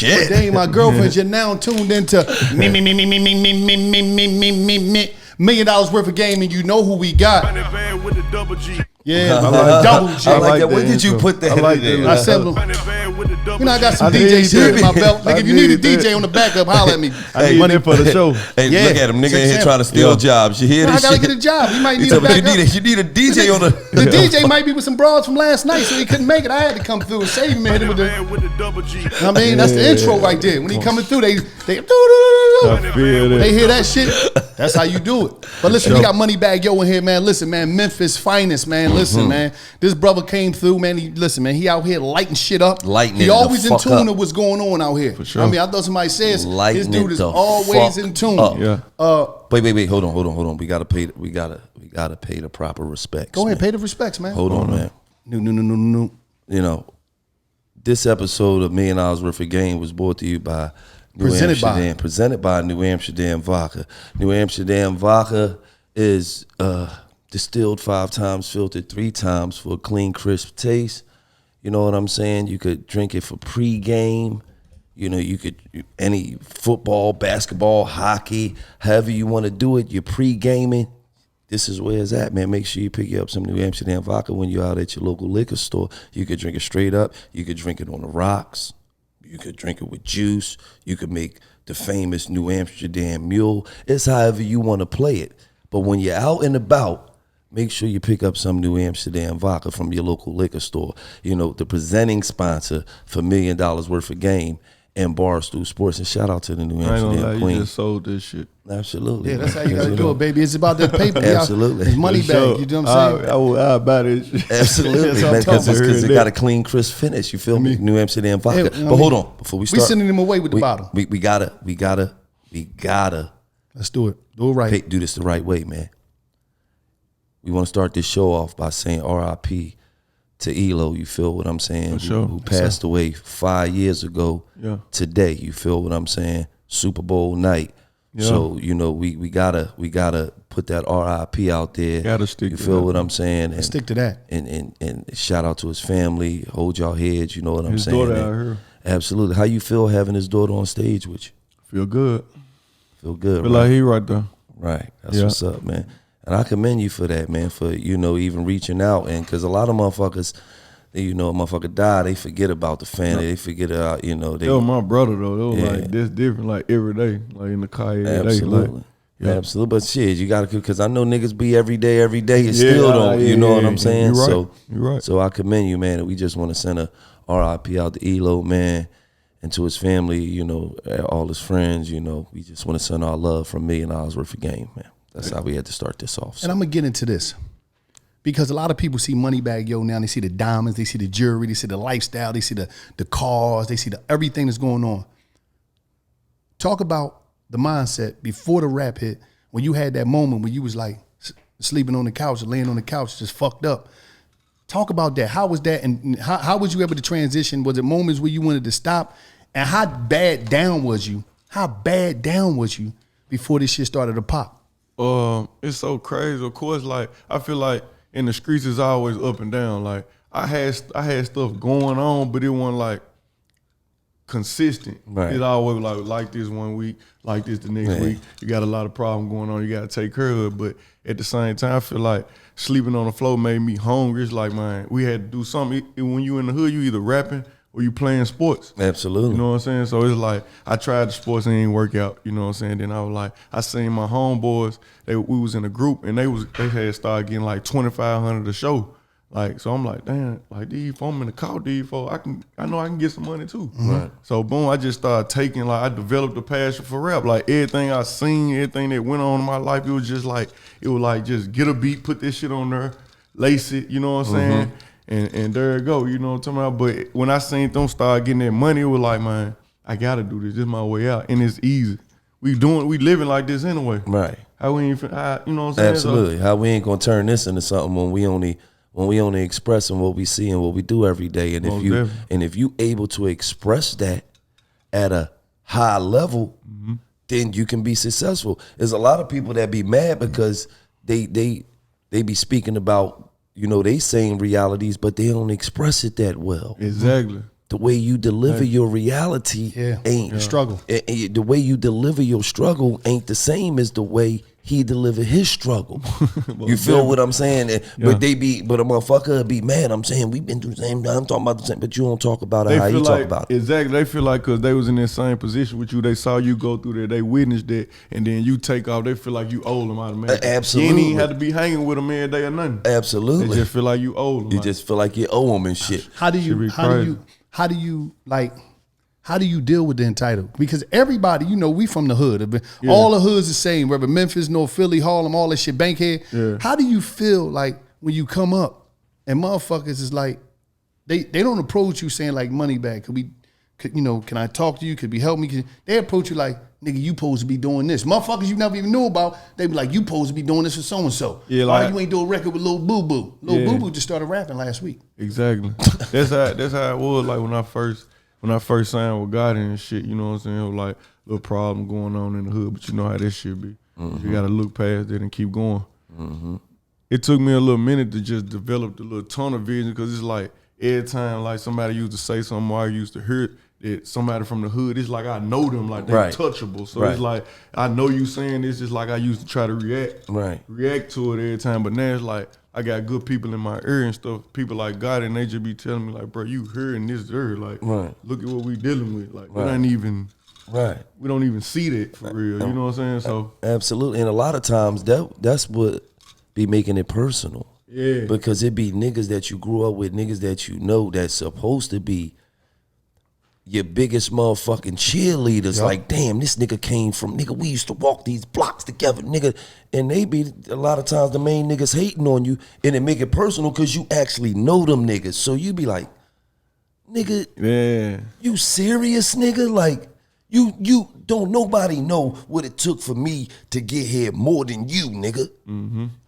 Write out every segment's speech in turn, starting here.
Shit. But they ain't my girlfriends. You're now tuned into me. $1 million worth of game, and you know who we got. With the double G. Yeah, double G. I like that. When did you put that in there? I said, you know, I got some DJ shit in my belt. Nigga, if you need a DJ on the backup, holler at me. I need money for the show. Hey, look at him, nigga in here trying to steal jobs. You hear this I gotta shit? get a job. You might need a backup. You need a DJ on the... The DJ might be with some broads from last night, so he couldn't make it. I had to come through and save him and hit him with the double G. I mean, that's the intro right there. When he coming through, they hear that shit. That's how you do it. But listen, we got Moneybag Yo in here, man. Listen, man, Memphis finest, man. Listen, man. This brother came through, man. He out here lighting shit up. He always in tune to what's going on out here. For sure. I mean, I thought somebody says this dude is always in tune. Yeah. Wait. Hold on. We gotta pay the proper respects. Go ahead, pay the respects, man. Hold on, man. No. You know, this episode of $1 Million Worth of Game was brought to you by presented by New Amsterdam Vodka. New Amsterdam Vodka is distilled 5 times, filtered 3 times for a clean, crisp taste. You know what I'm saying? You could drink it for pre-game. You know, you could any football, basketball, hockey, however you want to do it. You're pre-gaming. This is where it's at, man. Make sure you pick up some New Amsterdam Vodka when you're out at your local liquor store. You could drink it straight up. You could drink it on the rocks. You could drink it with juice. You could make the famous New Amsterdam Mule. It's however you want to play it. But when you're out and about, make sure you pick up some New Amsterdam Vodka from your local liquor store. You know, the presenting sponsor for $1 Million Worth of Game and Barstool Sports. And shout out to the New Amsterdam Queen. You just sold this shit. Absolutely. Yeah, that's how you gotta do it, baby. It's about that paper. Absolutely. It's money bag. You know what I'm saying? I buy this. Absolutely, man. Because it got a clean, crisp finish. You feel me? New Amsterdam Vodka. But hold on, before we start, we sending them away with the bottle. We gotta. Let's do it. Do it right. Do this the right way, man. We want to start this show off by saying R.I.P. to Elo. You feel what I'm saying? For sure. Who passed away 5 years ago today. You feel what I'm saying? Super Bowl night. Yeah. So, you know, we gotta put that RIP out there. Gotta stick. You feel what I'm saying? And stick to that. And shout out to his family. Hold y'all heads. You know what I'm saying? His daughter out here. Absolutely. How you feel having his daughter on stage with you? Feel good. Feel good. Feel like he right there. Right. That's what's up, man. And I commend you for that, man. For even reaching out, and because a lot of motherfuckers. A motherfucker die, they forget about the family. They forget about, They was my brother, though. They was like, this different, like, every day. Like, in the car every day. Like, Absolutely. But shit, you got to, because I know niggas be every day, and still don't, you know what I'm saying? You're right. You're right. So I commend you, man. And we just want to send a RIP out to Elo, man, and to his family, all his friends, We just want to send our love from $1 Million Worth of Game, man. That's how we had to start this off. So. And I'm going to get into this. Because a lot of people see Moneybag Yo now. They see the diamonds, they see the jewelry, they see the lifestyle, they see the cars, they see everything that's going on. Talk about the mindset before the rap hit, when you had that moment when you was like sleeping on the couch or laying on the couch just fucked up. Talk about that. How was that, and how was you able to transition? Was it moments where you wanted to stop? And how bad down was you? How bad down was you before this shit started to pop? It's so crazy. Of course, like, I feel like in the streets is always up and down. Like, I had stuff going on, but it wasn't like consistent. Right. It always like this one week, like this the next week. You got a lot of problems going on. You got to take care of it. But at the same time, I feel like sleeping on the floor made me hungry. It's like, man, we had to do something. When you in the hood, you either rapping or you playing sports. Absolutely. You know what I'm saying? So it's like, I tried the sports and it didn't work out. You know what I'm saying? Then I was like, I seen my homeboys, we was in a group and they had started getting like $2,500 a show. Like, so I'm like, damn, like D4, I'm in the car, D4, I know I can get some money too. Mm-hmm. Right. So boom, I just started taking, like, I developed a passion for rap. Like, everything I seen, everything that went on in my life, it was like just get a beat, put this shit on there, lace it, you know what I'm saying? And there it go, you know what I'm talking about? But when I seen them start getting that money, it was like, man, I gotta do this. This is my way out. And it's easy. We living like this anyway. Right. How we ain't, you know what I'm saying? Absolutely. How we ain't gonna turn this into something when we only expressing what we see and what we do every day. And if you able to express that at a high level, then you can be successful. There's a lot of people that be mad because they be speaking about, they saying realities, but they don't express it that well. Exactly. the way you deliver your reality ain't struggle. The way you deliver your struggle ain't the same as the way he delivered his struggle. You feel what I'm saying? But a motherfucker be mad. I'm saying we've been through the same. I'm talking about the same, but you don't talk about it how you talk about it. Exactly. They feel like because they was in that same position with you, they saw you go through there, they witnessed it, and then you take off. They feel like you owe them automatically. Absolutely. You ain't even have to be hanging with them every day or nothing. Absolutely. They just feel like you owe them. You just feel like you owe them and shit. How do you deal with the entitled? Because everybody, we from the hood. All the hoods the same, whether Memphis, North Philly, Harlem, all that shit, Bankhead. Yeah. How do you feel like when you come up and motherfuckers is like, they don't approach you saying like, Moneybagg, can I talk to you? Could you help me? They approach you like, nigga, you supposed to be doing this. Motherfuckers you never even knew about, they be like, you supposed to be doing this for so-and-so. Yeah, like, you ain't do a record with Lil Boo Boo. Lil Boo Boo just started rapping last week. Exactly. That's how it was like when I first signed with Gotti and shit, you know what I'm saying? It was like a little problem going on in the hood, but you know how this shit be. You gotta look past it and keep going. It took me a little minute to just develop the little tunnel vision, because it's like every time like somebody used to say something or I used to hear it, somebody from the hood, it's like I know them, like they're touchable. So it's like I know you saying this, just like I used to try to react to it every time. But now it's like I got good people in my ear and stuff, people like God, and they just be telling me like, bro, you hearing this ear, like look at what we dealing with. Like we don't even see that for real. You know what I'm saying? So absolutely. And a lot of times that's what be making it personal. Yeah. Because it be niggas that you grew up with, niggas that you know that's supposed to be your biggest motherfucking cheerleaders. Like, damn, this nigga came from, nigga, we used to walk these blocks together, nigga. And they be, a lot of times, the main niggas hating on you, and it make it personal because you actually know them niggas. So you be like, nigga, you serious, nigga? Like, you don't nobody know what it took for me to get here more than you, nigga.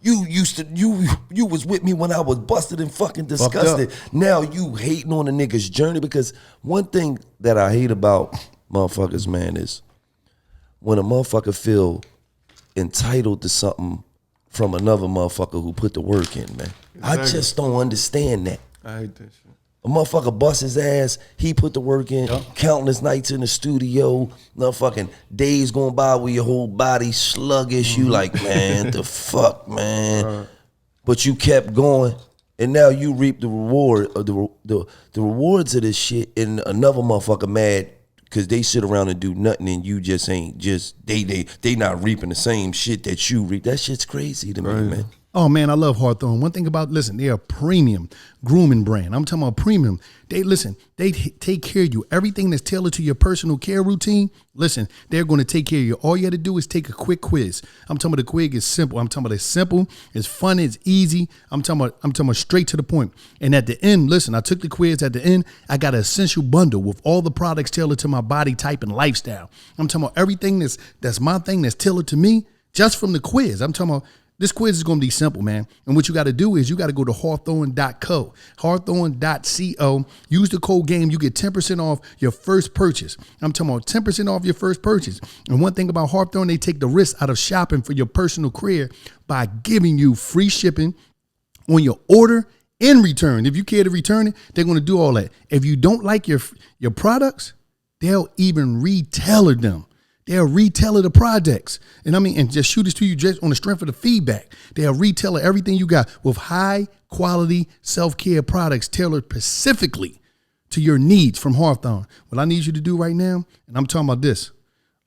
You was with me when I was busted and fucking disgusted. Now you hating on a nigga's journey. Because one thing that I hate about motherfuckers, man, is when a motherfucker feel entitled to something from another motherfucker who put the work in, man. Exactly. I just don't understand that. I hate that shit. A motherfucker bust his ass, he put the work in, countless nights in the studio, motherfucking days going by where your whole body sluggish, you like, man, the fuck, man. But you kept going, and now you reap the reward of the rewards of this shit, and another motherfucker mad because they sit around and do nothing, and you just ain't they not reaping the same shit that you reap. That shit's crazy to me, man. Oh, man, I love Hawthorne. One thing about, they're a premium grooming brand. I'm talking about premium. They take care of you. Everything that's tailored to your personal care routine, they're going to take care of you. All you have to do is take a quick quiz. I'm talking about the quiz is simple. I'm talking about it's simple, it's fun, it's easy. I'm talking about straight to the point. And at the end, I took the quiz. At the end, I got an essential bundle with all the products tailored to my body type and lifestyle. I'm talking about everything that's my thing that's tailored to me just from the quiz. I'm talking about this quiz is going to be simple, man. And what you got to do is you got to go to hawthorne.co, hawthorne.co. Use the code GAME. You get 10% off your first purchase. I'm talking about 10% off your first purchase. And one thing about Hawthorne, they take the risk out of shopping for your personal career by giving you free shipping on your order and return. If you care to return it, they're going to do all that. If you don't like your products, they'll even retailer them. They'll retailer the projects. And just shoot this to you just on the strength of the feedback. They'll retailer everything you got with high quality self-care products tailored specifically to your needs from Hawthorne. What I need you to do right now, and I'm talking about this,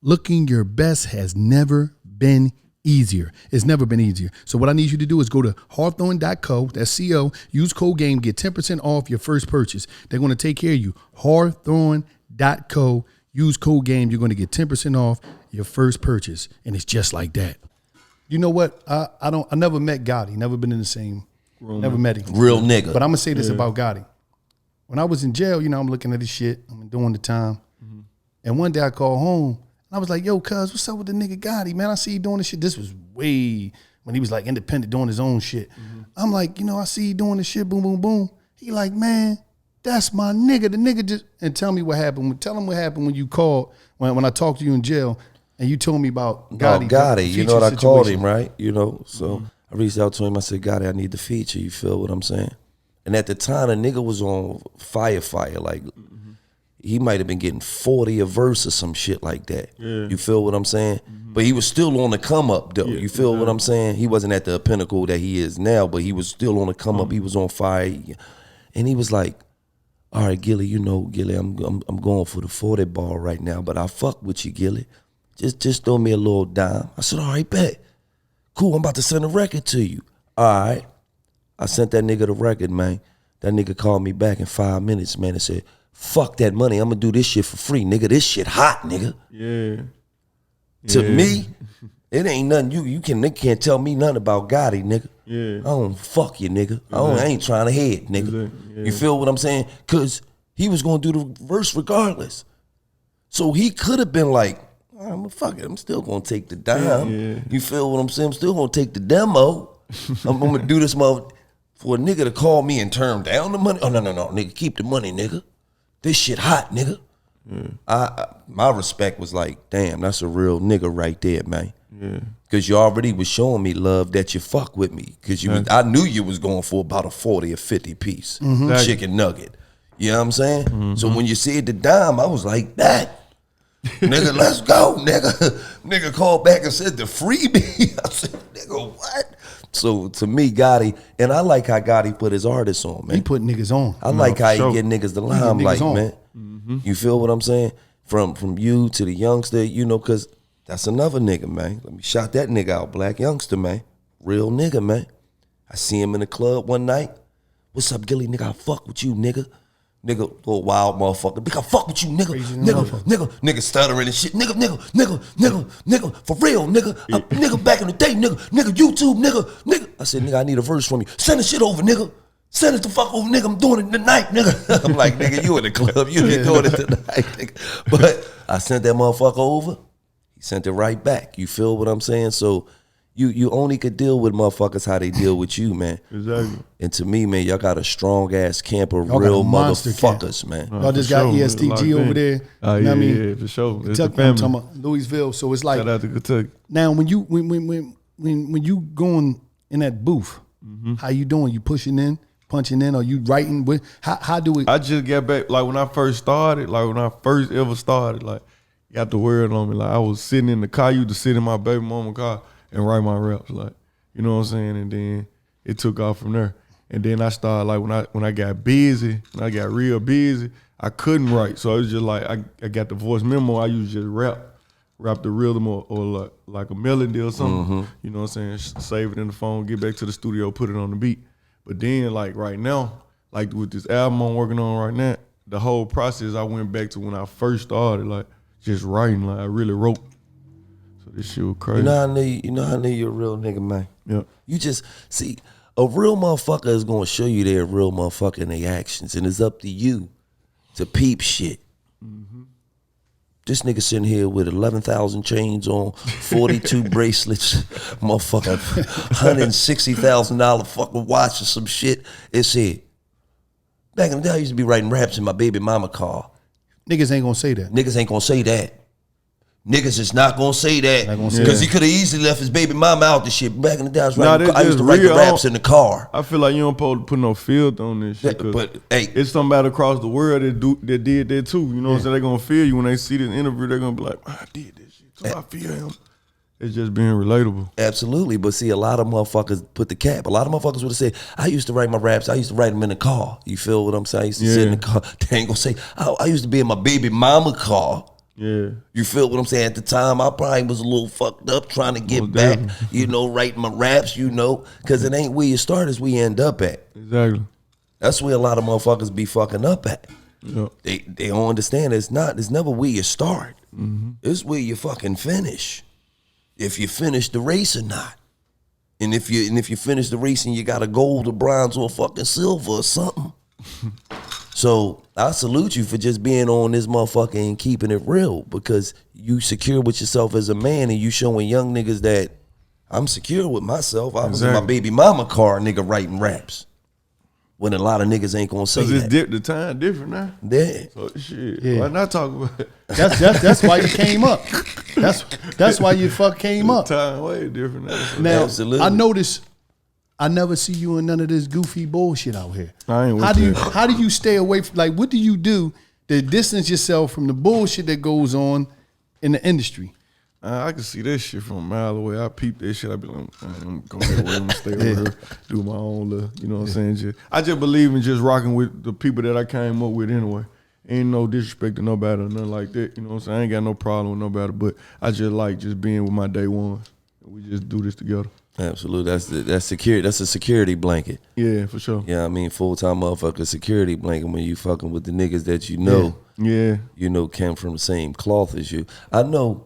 looking your best has never been easier. It's never been easier. So what I need you to do is go to hawthorne.co, that's C-O, use code GAME, get 10% off your first purchase. They're going to take care of you. Hawthorne.co. Use code GAME. You're going to get 10% off your first purchase. And it's just like that. You know what? I never met Gotti. Never been in the same. Never met him. Real nigga. But I'm going to say this about Gotti. When I was in jail, I'm looking at this shit. I'm doing the time. And one day I called home. And I was like, yo, cuz, what's up with the nigga Gotti? Man, I see you doing this shit. This was way when he was like independent doing his own shit. I'm like, I see you doing this shit. Boom, boom, boom. He like, man, that's my nigga. The nigga just, and tell me what happened. Tell him what happened when you called, when I talked to you in jail and you told me about Gotti. Gotti, you know what I called him, right? So I reached out to him. I said, Gotti, I need the feature. You feel what I'm saying? And at the time, the nigga was on fire. Like, he might have been getting 40 a verse or some shit like that. Yeah. You feel what I'm saying? But he was still on the come up though. You feel what I'm saying? He wasn't at the pinnacle that he is now, but he was still on the come up. He was on fire, and he was like, "All right, Gillie, Gillie, I'm going for the 40 ball right now, but I fuck with you, Gillie. Just throw me a little dime." I said, "All right, bet. Cool, I'm about to send a record to you." All right. I sent that nigga the record, man. That nigga called me back in 5 minutes, man, and said, "Fuck that money. I'm gonna do this shit for free, nigga. This shit hot, nigga." Yeah. To me, it ain't nothing. They can't tell me nothing about Gotti, nigga. Yeah. I don't fuck you, nigga. I ain't trying to hit, nigga. Yeah. You feel what I'm saying? Cause he was gonna do the verse regardless. So he could have been like, fuck it, I'm still gonna take the dime. Yeah. You feel what I'm saying? I'm still gonna take the demo. I'm gonna do this mother for a nigga to call me and turn down the money. Oh no, nigga, keep the money, nigga. This shit hot, nigga. My respect was like, damn, that's a real nigga right there, man. Yeah. Cause you already was showing me love that you fuck with me. Cause I knew you was going for about a 40 or 50 piece chicken nugget. You know what I'm saying? So when you said the dime, I was like, that. Nigga, let's go, nigga. Nigga called back and said the freebie. I said, nigga, what? So to me, Gotti, and I like how Gotti put his artists on, man. He put niggas on. I like how he get niggas the limelight, man. You feel what I'm saying? From you to the youngster, cause that's another nigga, man. Let me shout that nigga out, black youngster, man. Real nigga, man. I see him in the club one night. "What's up, Gillie? Nigga, I fuck with you, nigga." Nigga, little wild motherfucker. "Nigga, I fuck with you, nigga. Nigga stuttering and shit. Nigga, for real, nigga. Nigga, back in the day, nigga, YouTube, nigga. I said, "Nigga, I need a verse from you. Send the shit over, nigga. Send it the fuck over, nigga. I'm doing it tonight, nigga." I'm like, nigga, you in the club. You ain't doing it tonight, nigga. But I sent that motherfucker over. He sent it right back. You feel what I'm saying? So you only could deal with motherfuckers how they deal with you, man. Exactly. And to me, man, y'all got a strong ass camp of real motherfuckers, man. Y'all just got ESTG over there. Yeah, for sure. It's the family. I'm talking about Louisville. So it's like, shout out to Kentucky. now when you going in that booth, how you doing? You pushing in, punching in, or you writing? How do it? I just got back, like when I first ever started, like got the word on me. Like I was sitting in the car, used to sit in my baby mama car and write my raps, like, you know what I'm saying? And then it took off from there. And then I started, like when I got busy, when I got real busy, I couldn't write. So it was just like I got the voice memo, I used to just rap the rhythm or like a melody or something. You know what I'm saying? Save it in the phone, get back to the studio, put it on the beat. But then like right now, like with this album I'm working on right now, the whole process I went back to when I first started, like just writing, like I really wrote. So this shit was crazy. You know how I knew you're a real nigga, man. Yeah. You just see, a real motherfucker is gonna show you they're a real motherfucker in their actions, and it's up to you to peep shit. This nigga sitting here with 11,000 chains on, 42 bracelets, motherfucker, $160,000 fucking watch or some shit. It said, back in the day, I used to be writing raps in my baby mama car. Niggas ain't gonna say that. Niggas ain't gonna say that. Niggas is not gonna say that because he could have easily left his baby mama out the shit. Back in the day, I used to write the raps in the car. I feel like you don't supposed to put no filter on this shit. But hey, it's somebody across the world that did that too. You know what I'm saying? They're gonna feel you when they see this interview. They're gonna be like, I did this shit, so I feel him. It's just being relatable. Absolutely. But see, a lot of motherfuckers put the cap. A lot of motherfuckers would have said, I used to write my raps. I used to write them in the car. You feel what I'm saying? I used to sit in the car. They ain't gonna say, I used to be in my baby mama car. Yeah. You feel what I'm saying? At the time, I probably was a little fucked up trying to get back, writing my raps, because it ain't where you start, it's where you end up at. Exactly. That's where a lot of motherfuckers be fucking up at. Yep. They don't understand it's never where you start. It's where you fucking finish. If you finish the race or not. And if you finish the race and you got a gold or bronze or fucking silver or something. So I salute you for just being on this motherfucker and keeping it real, because you secure with yourself as a man and you showing young niggas that I'm secure with myself. I was in my baby mama car, nigga, writing raps. When a lot of niggas ain't gonna say that. Because the time different now. Yeah. So shit. Why not talk about it? That's why you came up. That's why you came up. The time way different now. Now, absolutely. I notice I never see you in none of this goofy bullshit out here. I ain't with How do you stay away from, like, what do you do to distance yourself from the bullshit that goes on in the industry. I can see that shit from a mile away. I peep that shit. I be like, I'm gonna stay over here, do my own little, you know what I'm saying? I just believe in just rocking with the people that I came up with anyway. Ain't no disrespect to nobody or nothing like that. You know what I'm saying? I ain't got no problem with nobody, but I just like just being with my day ones. We just do this together. Absolutely. That's security. That's a security blanket. Yeah, for sure. Yeah, I mean, full-time motherfucker security blanket when you fucking with the niggas that you know. Yeah. You know, came from the same cloth as you. I know,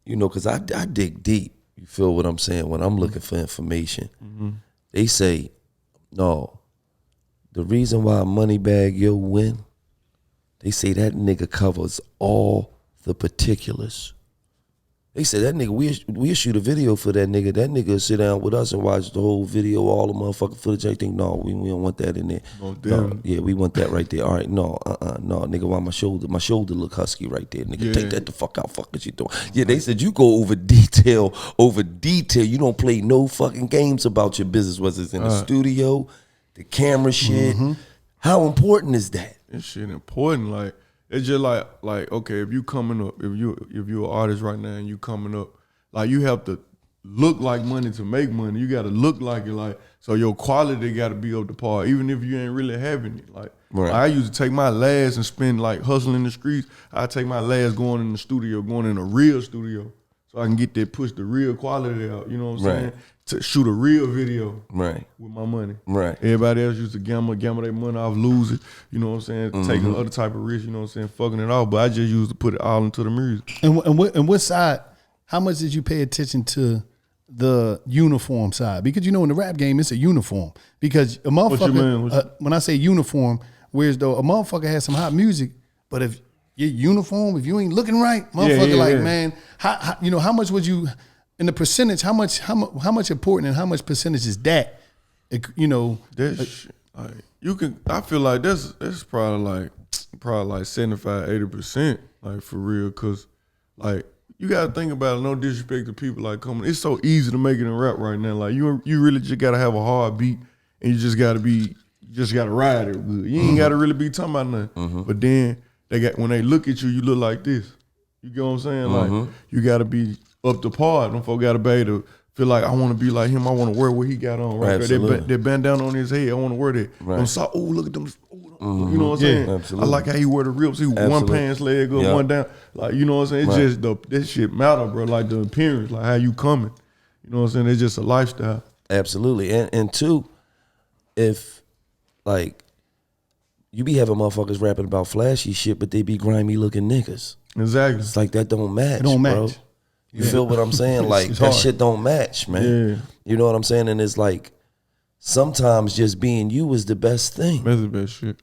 you know, because I dig deep. You feel what I'm saying? When I'm looking for information, they say, no, the reason why Moneybag Yo win, they say that nigga covers all the particulars. They said that nigga, we shoot a video for that nigga. That nigga sit down with us and watch the whole video, all the motherfucking footage. I think, no, we don't want that in there. Oh, no, yeah, we want that right there. All right, no, nigga, why my shoulder look husky right there. Nigga, take that the fuck out. Fuck what you doing? Yeah, they said you go over detail. You don't play no fucking games about your business, whether it's in the studio, the camera shit. How important is that? This shit important, like. It's just like okay, if you coming up, if you're an artist right now and you coming up, like you have to look like money to make money. You got to look like it, like so your quality got to be up to par, even if you ain't really having it. Like I used to take my last and spend like hustling in the streets. I take my last going in the studio, going in a real studio, so I can get that push the real quality out. You know what I'm saying? To shoot a real video with my money. Everybody else used to gamble their money off, lose it, you know what I'm saying, taking other type of risk, you know what I'm saying, fucking it off. But I just used to put it all into the music. And what side, how much did you pay attention to the uniform side? Because you know in the rap game, it's a uniform. Because a motherfucker, when I say uniform, whereas though a motherfucker has some hot music, but if your uniform, if you ain't looking right, motherfucker man, how you know, how much would you... And the percentage, how much important and how much percentage is that? You know, like you can. I feel like that's probably like 75-80%, like for real. Cause like you gotta think about it. No disrespect to people like coming. It's so easy to make it in rap right now. Like you really just gotta have a hard beat, and you just gotta ride it good. You ain't gotta really be talking about nothing. But then when they look at you, you look like this. You get what I'm saying? Like you gotta be up to par. Them folk got to be able to feel like I want to be like him. I want to wear what he got on. Right there. That bandana on his head. I want to wear that. Oh, look at them. You know what I'm saying? Absolutely. I like how he wear the rips. He one pants leg up, one down. Like you know what I'm saying? It's just this shit matter, bro. Like the appearance, like how you coming. You know what I'm saying? It's just a lifestyle. Absolutely. And two, if like you be having motherfuckers rapping about flashy shit, but they be grimy looking niggas. Exactly. It's like that don't match. It don't match. Bro. You feel what I'm saying? Like that shit don't match, man. Yeah. You know what I'm saying? And it's like sometimes just being you is the best thing. That's the best shit.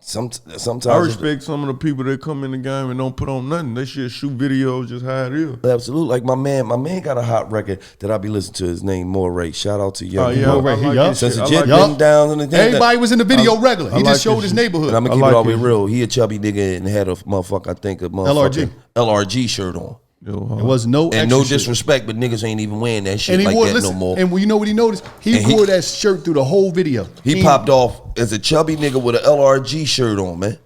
Sometimes I respect some of the people that come in the game and don't put on nothing. They should shoot videos just how it is. Absolutely. Like my man got a hot record that I be listening to. His name Moray. Shout out to Yo. Moray. Since the jet been down and everybody was in the video regular. He just showed his neighborhood. And I'm gonna keep it all the way real. He a chubby nigga and had a motherfucker, I think a motherfucking LRG shirt on. It was no and no disrespect, but niggas ain't even wearing that shit like that no more. And you know what he noticed? He wore that shirt through the whole video. He popped off as a chubby nigga with an LRG shirt on, man.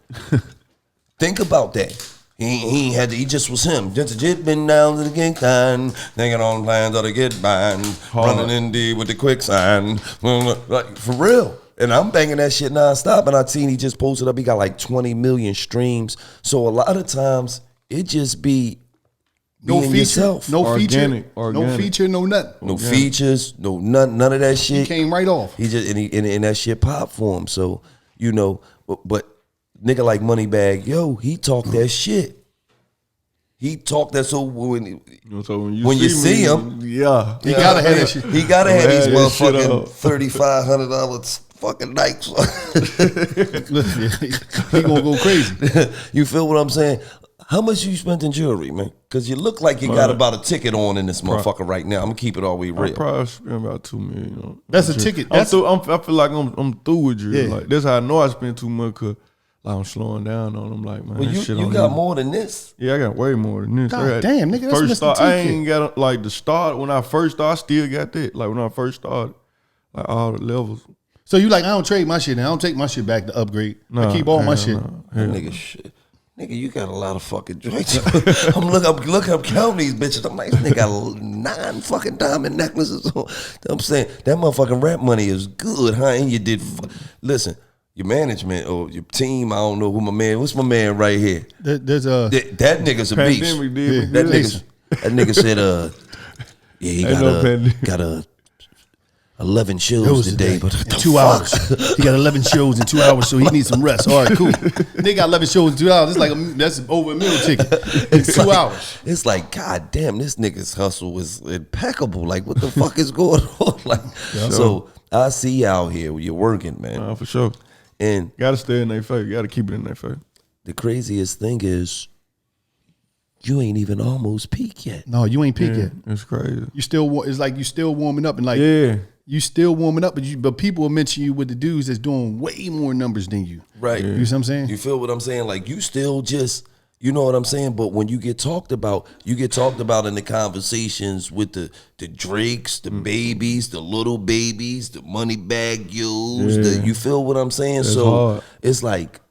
Think about that. He ain't had to, he just was him. Just been down to the gang time, thinking on plans how to get by, running in deep with the quicksand. Like for real. And I'm banging that shit nonstop. And I seen he just posted up, he got like 20 million streams. So a lot of times it just be no feature, yourself. No organic. No feature, no nothing. No features, no none of that shit. He came right off. He just and that shit popped for him. So you know, but nigga like Moneybag Yo, he talk that shit. He talk that so when you see him, he gotta have that shit. He gotta have these motherfucking $3,500 fucking Nikes. He gonna go crazy. You feel what I'm saying? How much you spent in jewelry, man? Because you look like you got about a ticket on in this motherfucker right now. I'm gonna keep it all the way real. I probably spent about $2 million. That's a ticket. I feel like I'm through with jewelry. Yeah. Like that's how I know I spent too much. Cause like I'm slowing down on them. Like man, well, you got more than this. Yeah, I got way more than this. God damn, nigga, that's first start. I ain't got like the start when I first started. I still got that. Like when I first started, like all the levels. So you like, I don't trade my shit and I don't take my shit back to upgrade. I keep all my shit. Nigga, shit. Nigga, you got a lot of fucking joints. I'm counting these bitches. I'm like, this nigga got 9 fucking diamond necklaces on. I'm saying, that motherfucking rap money is good, huh? And you did, listen, your management or your team, I don't know who my man, what's my man right here? There's that nigga's a beast. That nigga said, he got 11 shows today, but in 2 hours. He got 11 shows in 2 hours, so he needs some rest. All right, cool. They got 11 shows in 2 hours. It's like that's over a meal ticket in 2 hours. It's like, God damn, this nigga's hustle is impeccable. Like, what the fuck is going on? Like, so I see you out here. You're working, man. For sure. And gotta stay in their face. Gotta keep it in their face. The craziest thing is, you ain't even almost peaked yet. No, you ain't peaked yet. It's crazy. You still, it's like you still warming up and like, you still warming up, but people will mention you with the dudes that's doing way more numbers than you. Right. You know what I'm saying? You feel what I'm saying? Like, you still just, you know what I'm saying? But when you get talked about in the conversations with the Drakes, the babies, the little babies, the Moneybag Yos, you feel what I'm saying? That's so hard. It's like,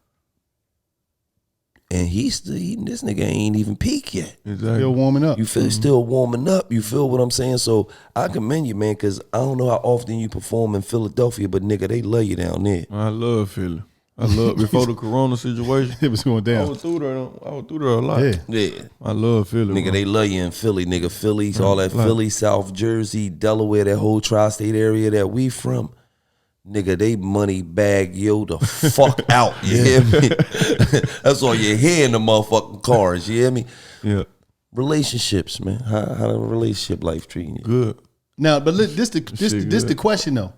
and this nigga ain't even peaked yet. Exactly. Still warming up. You feel still warming up. You feel what I'm saying? So I commend you, man, because I don't know how often you perform in Philadelphia, but nigga, they love you down there. I love Philly. I love before the Corona situation. It was going down. I was through there a lot. Yeah. I love Philly. Nigga, they love you in Philly. Nigga, Philly, all that Philly, South Jersey, Delaware, that whole tri-state area that we from. Nigga, they Moneybag Yo the fuck out. You hear me? That's all you hear in the motherfucking cars. You hear me? Yeah. Relationships, man. How the relationship life treating you? Good. Now, but look, this the question though.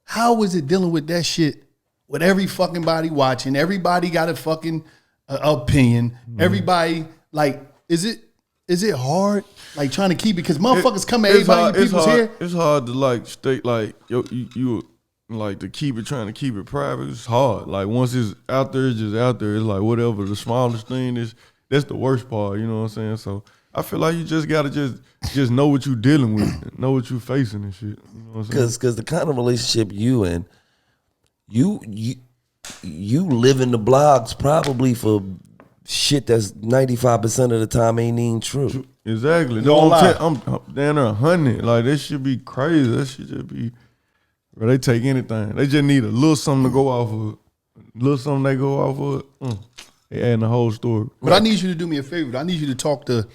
How is it dealing with that shit with every fucking body watching? Everybody got a fucking opinion. Everybody, like, is it hard? Like, trying to keep it? Because motherfuckers come at everybody, people's here. It's hard to, like, stay, like, you like, to trying to keep it private, it's hard. Like, once it's out there, it's just out there. It's like, whatever the smallest thing is, that's the worst part, you know what I'm saying? So I feel like you just gotta just know what you're dealing with, know what you're facing and shit. You know what I'm saying? Because the kind of relationship you in, you live in the blogs probably for shit that's 95% of the time ain't even true. Exactly. I'm down there 100. Like, that should be crazy. That should just be, bro, they take anything. They just need a little something to go off of. A little something they go off of. They adding the whole story. But I need you to do me a favor. I need you to talk to,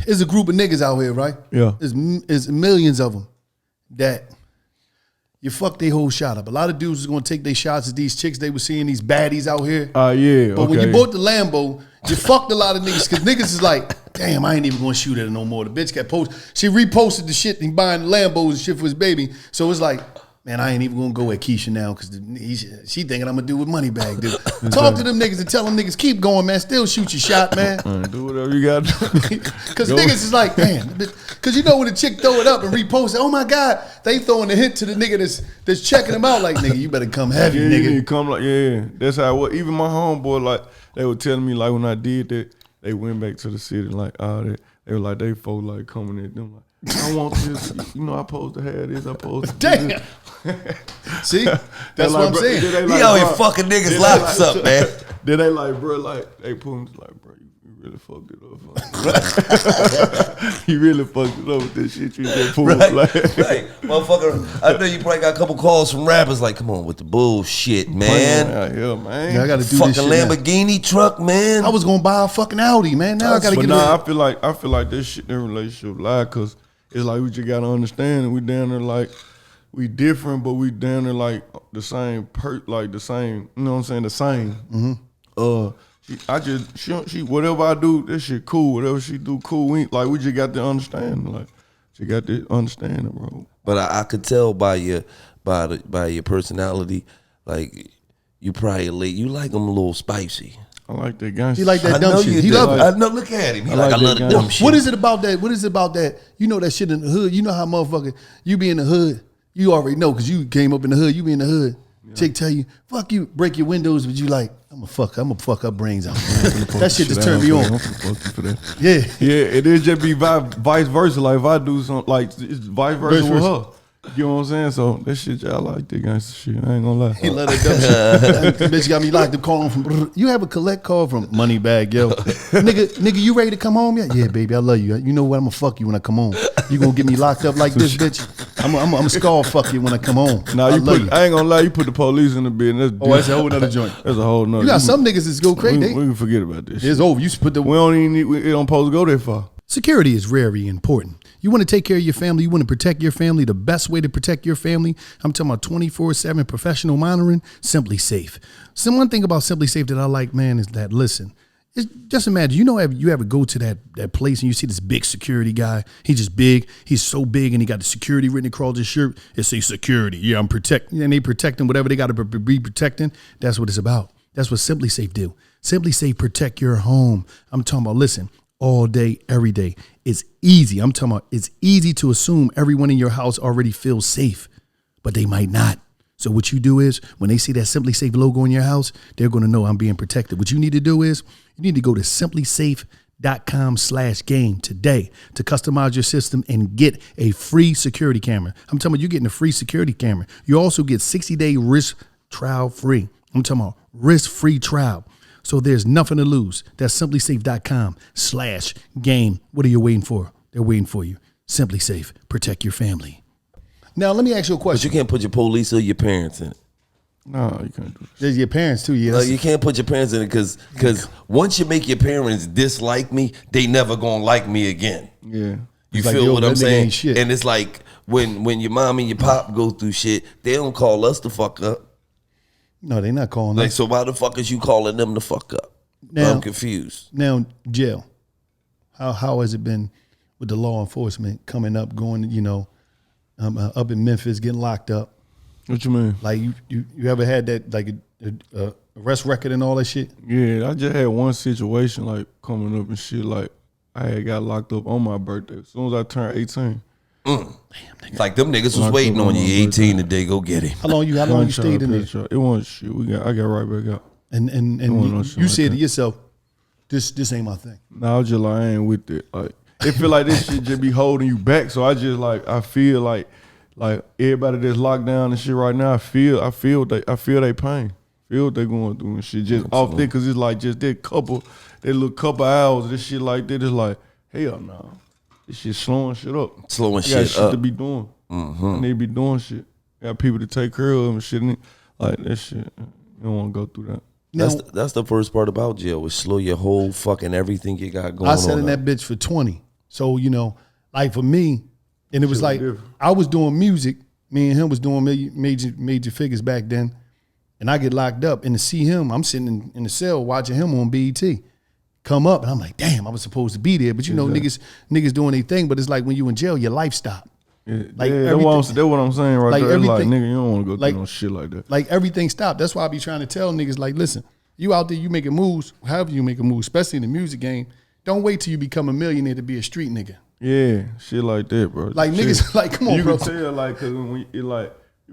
there's a group of niggas out here, right? Yeah. There's millions of them that you fuck their whole shot up. A lot of dudes is going to take their shots at these chicks they were seeing, these baddies out here. Yeah. But when you bought the Lambo, you fucked a lot of niggas because niggas is like, damn, I ain't even going to shoot at her no more. The bitch got posted. She reposted the shit and buying Lambos and shit for his baby. So it's like, man, I ain't even going to go at Keisha now because she thinking I'm going to do with Moneybagg, dude. Talk to them niggas and tell them niggas, keep going, man. Still shoot your shot, man. Do whatever you got to do. Because niggas is like, man. Because you know when the chick throw it up and repost it, oh my God, they throwing a hit to the nigga that's checking them out like, nigga, you better come heavy, You nigga. need to come like, that's how it was. Even my homeboy, like, they were telling me, like, when I did that, they went back to the city, like, they were like, they folk, like, coming at them, like, I want this, you know, I supposed to have this, I supposed to do this. See? That's what I'm saying. He out here fucking niggas' lives up, man. Then they like, bro, like, they put him like, bro, you really fucked it up. You really fucked it up with this shit you just pulled. Right, like. right. Motherfucker, I know you probably got a couple calls from rappers like, come on with the bullshit, man. Yeah, man. Yeah, I gotta do fucking this shit Lamborghini now. truck, man. I was gonna buy a fucking Audi, man. Now I gotta get I feel like this shit in relationship lie, cause it's like we just gotta understand and we down there like we different, but we down there like the same like the same, you know what I'm saying, the same. She whatever I do, this shit cool. Whatever she do, cool. We just got to understand. Like, she got to understand it, bro. But I could tell by your personality, like you probably you like them a little spicy. I like that gangster. He like that dumb shit. He love it. I know. Look at him. He like I love the dumb shit. What is it about that? What is it about that? You know that shit in the hood. You know how motherfucker you be in the hood. You already know because you came up in the hood. You be in the hood. Yeah. Chick tell you, fuck you, break your windows, but you like, I'm gonna fuck her brains out. That shit just turned me on. Yeah. Yeah, it is just be vice versa. Like if I do something, like it's vice versa with her. You know what I'm saying? So that shit, y'all like that gangster shit. I ain't gonna lie. He love that dumb shit. Bitch got me locked up calling from. You have a collect call from Moneybag Yo. nigga, you ready to come home yet? Yeah, baby, I love you. You know what? I'm gonna fuck you when I come home. You gonna get me locked up like this, bitch? I'm a skull fuck you when I come home. Nah, I ain't gonna lie. You put the police in the bed. That's a whole nother joint. That's a whole nother. You got some niggas that's go crazy. We can forget about this. It's over. You put the. We don't even need. It don't supposed to go that far. Security is very important. You want to take care of your family. You want to protect your family. The best way to protect your family, I'm talking about 24/7 professional monitoring, Simply Safe. So one thing about Simply Safe that I like, man, is that, listen, it's just imagine, you ever go to that place and you see this big security guy. He's just big. He's so big and he got the security written across his shirt. It says security. Yeah, I'm protecting. And they protecting whatever they got to be protecting. That's what it's about. That's what Simply Safe do. Simply Safe protect your home. I'm talking about, listen, all day, every day. It's easy. I'm talking about it's easy to assume everyone in your house already feels safe, but they might not. So what you do is when they see that Simply Safe logo in your house, they're going to know I'm being protected. What you need to do is you need to go to simplysafe.com/game today to customize your system and get a free security camera. I'm talking about you're getting a free security camera. You also get 60-day risk trial free. I'm talking about risk-free trial. So there's nothing to lose. That's simplysafe.com/game. What are you waiting for? They're waiting for you. Simply Safe. Protect your family. Now, let me ask you a question. But you can't put your police or your parents in it. No, you can't do that. There's your parents too, yes. No, you can't put your parents in it because once you make your parents dislike me, they never gonna like me again. Yeah. You feel what I'm saying? And it's like when your mom and your pop go through shit, they don't call us the fuck up. No, they're not calling Like, us. so why the fuck is you calling them the fuck up? Now, I'm confused. Now, jail. How has it been with the law enforcement coming up, going, up in Memphis, getting locked up? What you mean? Like you ever had that like a arrest record and all that shit? Yeah, I just had one situation like coming up and shit. Like I had got locked up on my birthday as soon as I turned 18. Damn, like them niggas was waiting on you 18 today. Go get him. How long you stayed in there? It wasn't shit. I got right back out. And you said to yourself, this ain't my thing. No, I was just like, I ain't with it. Like it feel like this shit just be holding you back. So I just like I feel like everybody that's locked down and shit right now, I feel they pain. Feel what they going through and shit. Just off there, cause it's like just that little couple hours, this shit like that is like, hell no. This shit slowing shit up. Slowing shit shit up. To be doing. And they be doing shit. Got people to take care of them and shit. Like that shit. You don't want to go through that. That's the first part about jail, is slow your whole fucking everything you got going on. I sat in that bitch for 20. So, like for me, and it was like, I was doing music. Me and him was doing major figures back then. And I get locked up. And to see him, I'm sitting in the cell watching him on BET come up. And I'm like, damn, I was supposed to be there. But niggas doing their thing. But it's like when you in jail, your life stopped. Yeah, that's what I'm saying right there. Like, nigga, you don't want to go through no shit like that. Like everything stopped. That's why I be trying to tell niggas, like, listen, you out there, you making moves, however you make a move, especially in the music game. Don't wait till you become a millionaire to be a street nigga. Yeah, shit like that, bro. Like shit. Niggas, like, come on, you bro. You can tell, like, cause when you a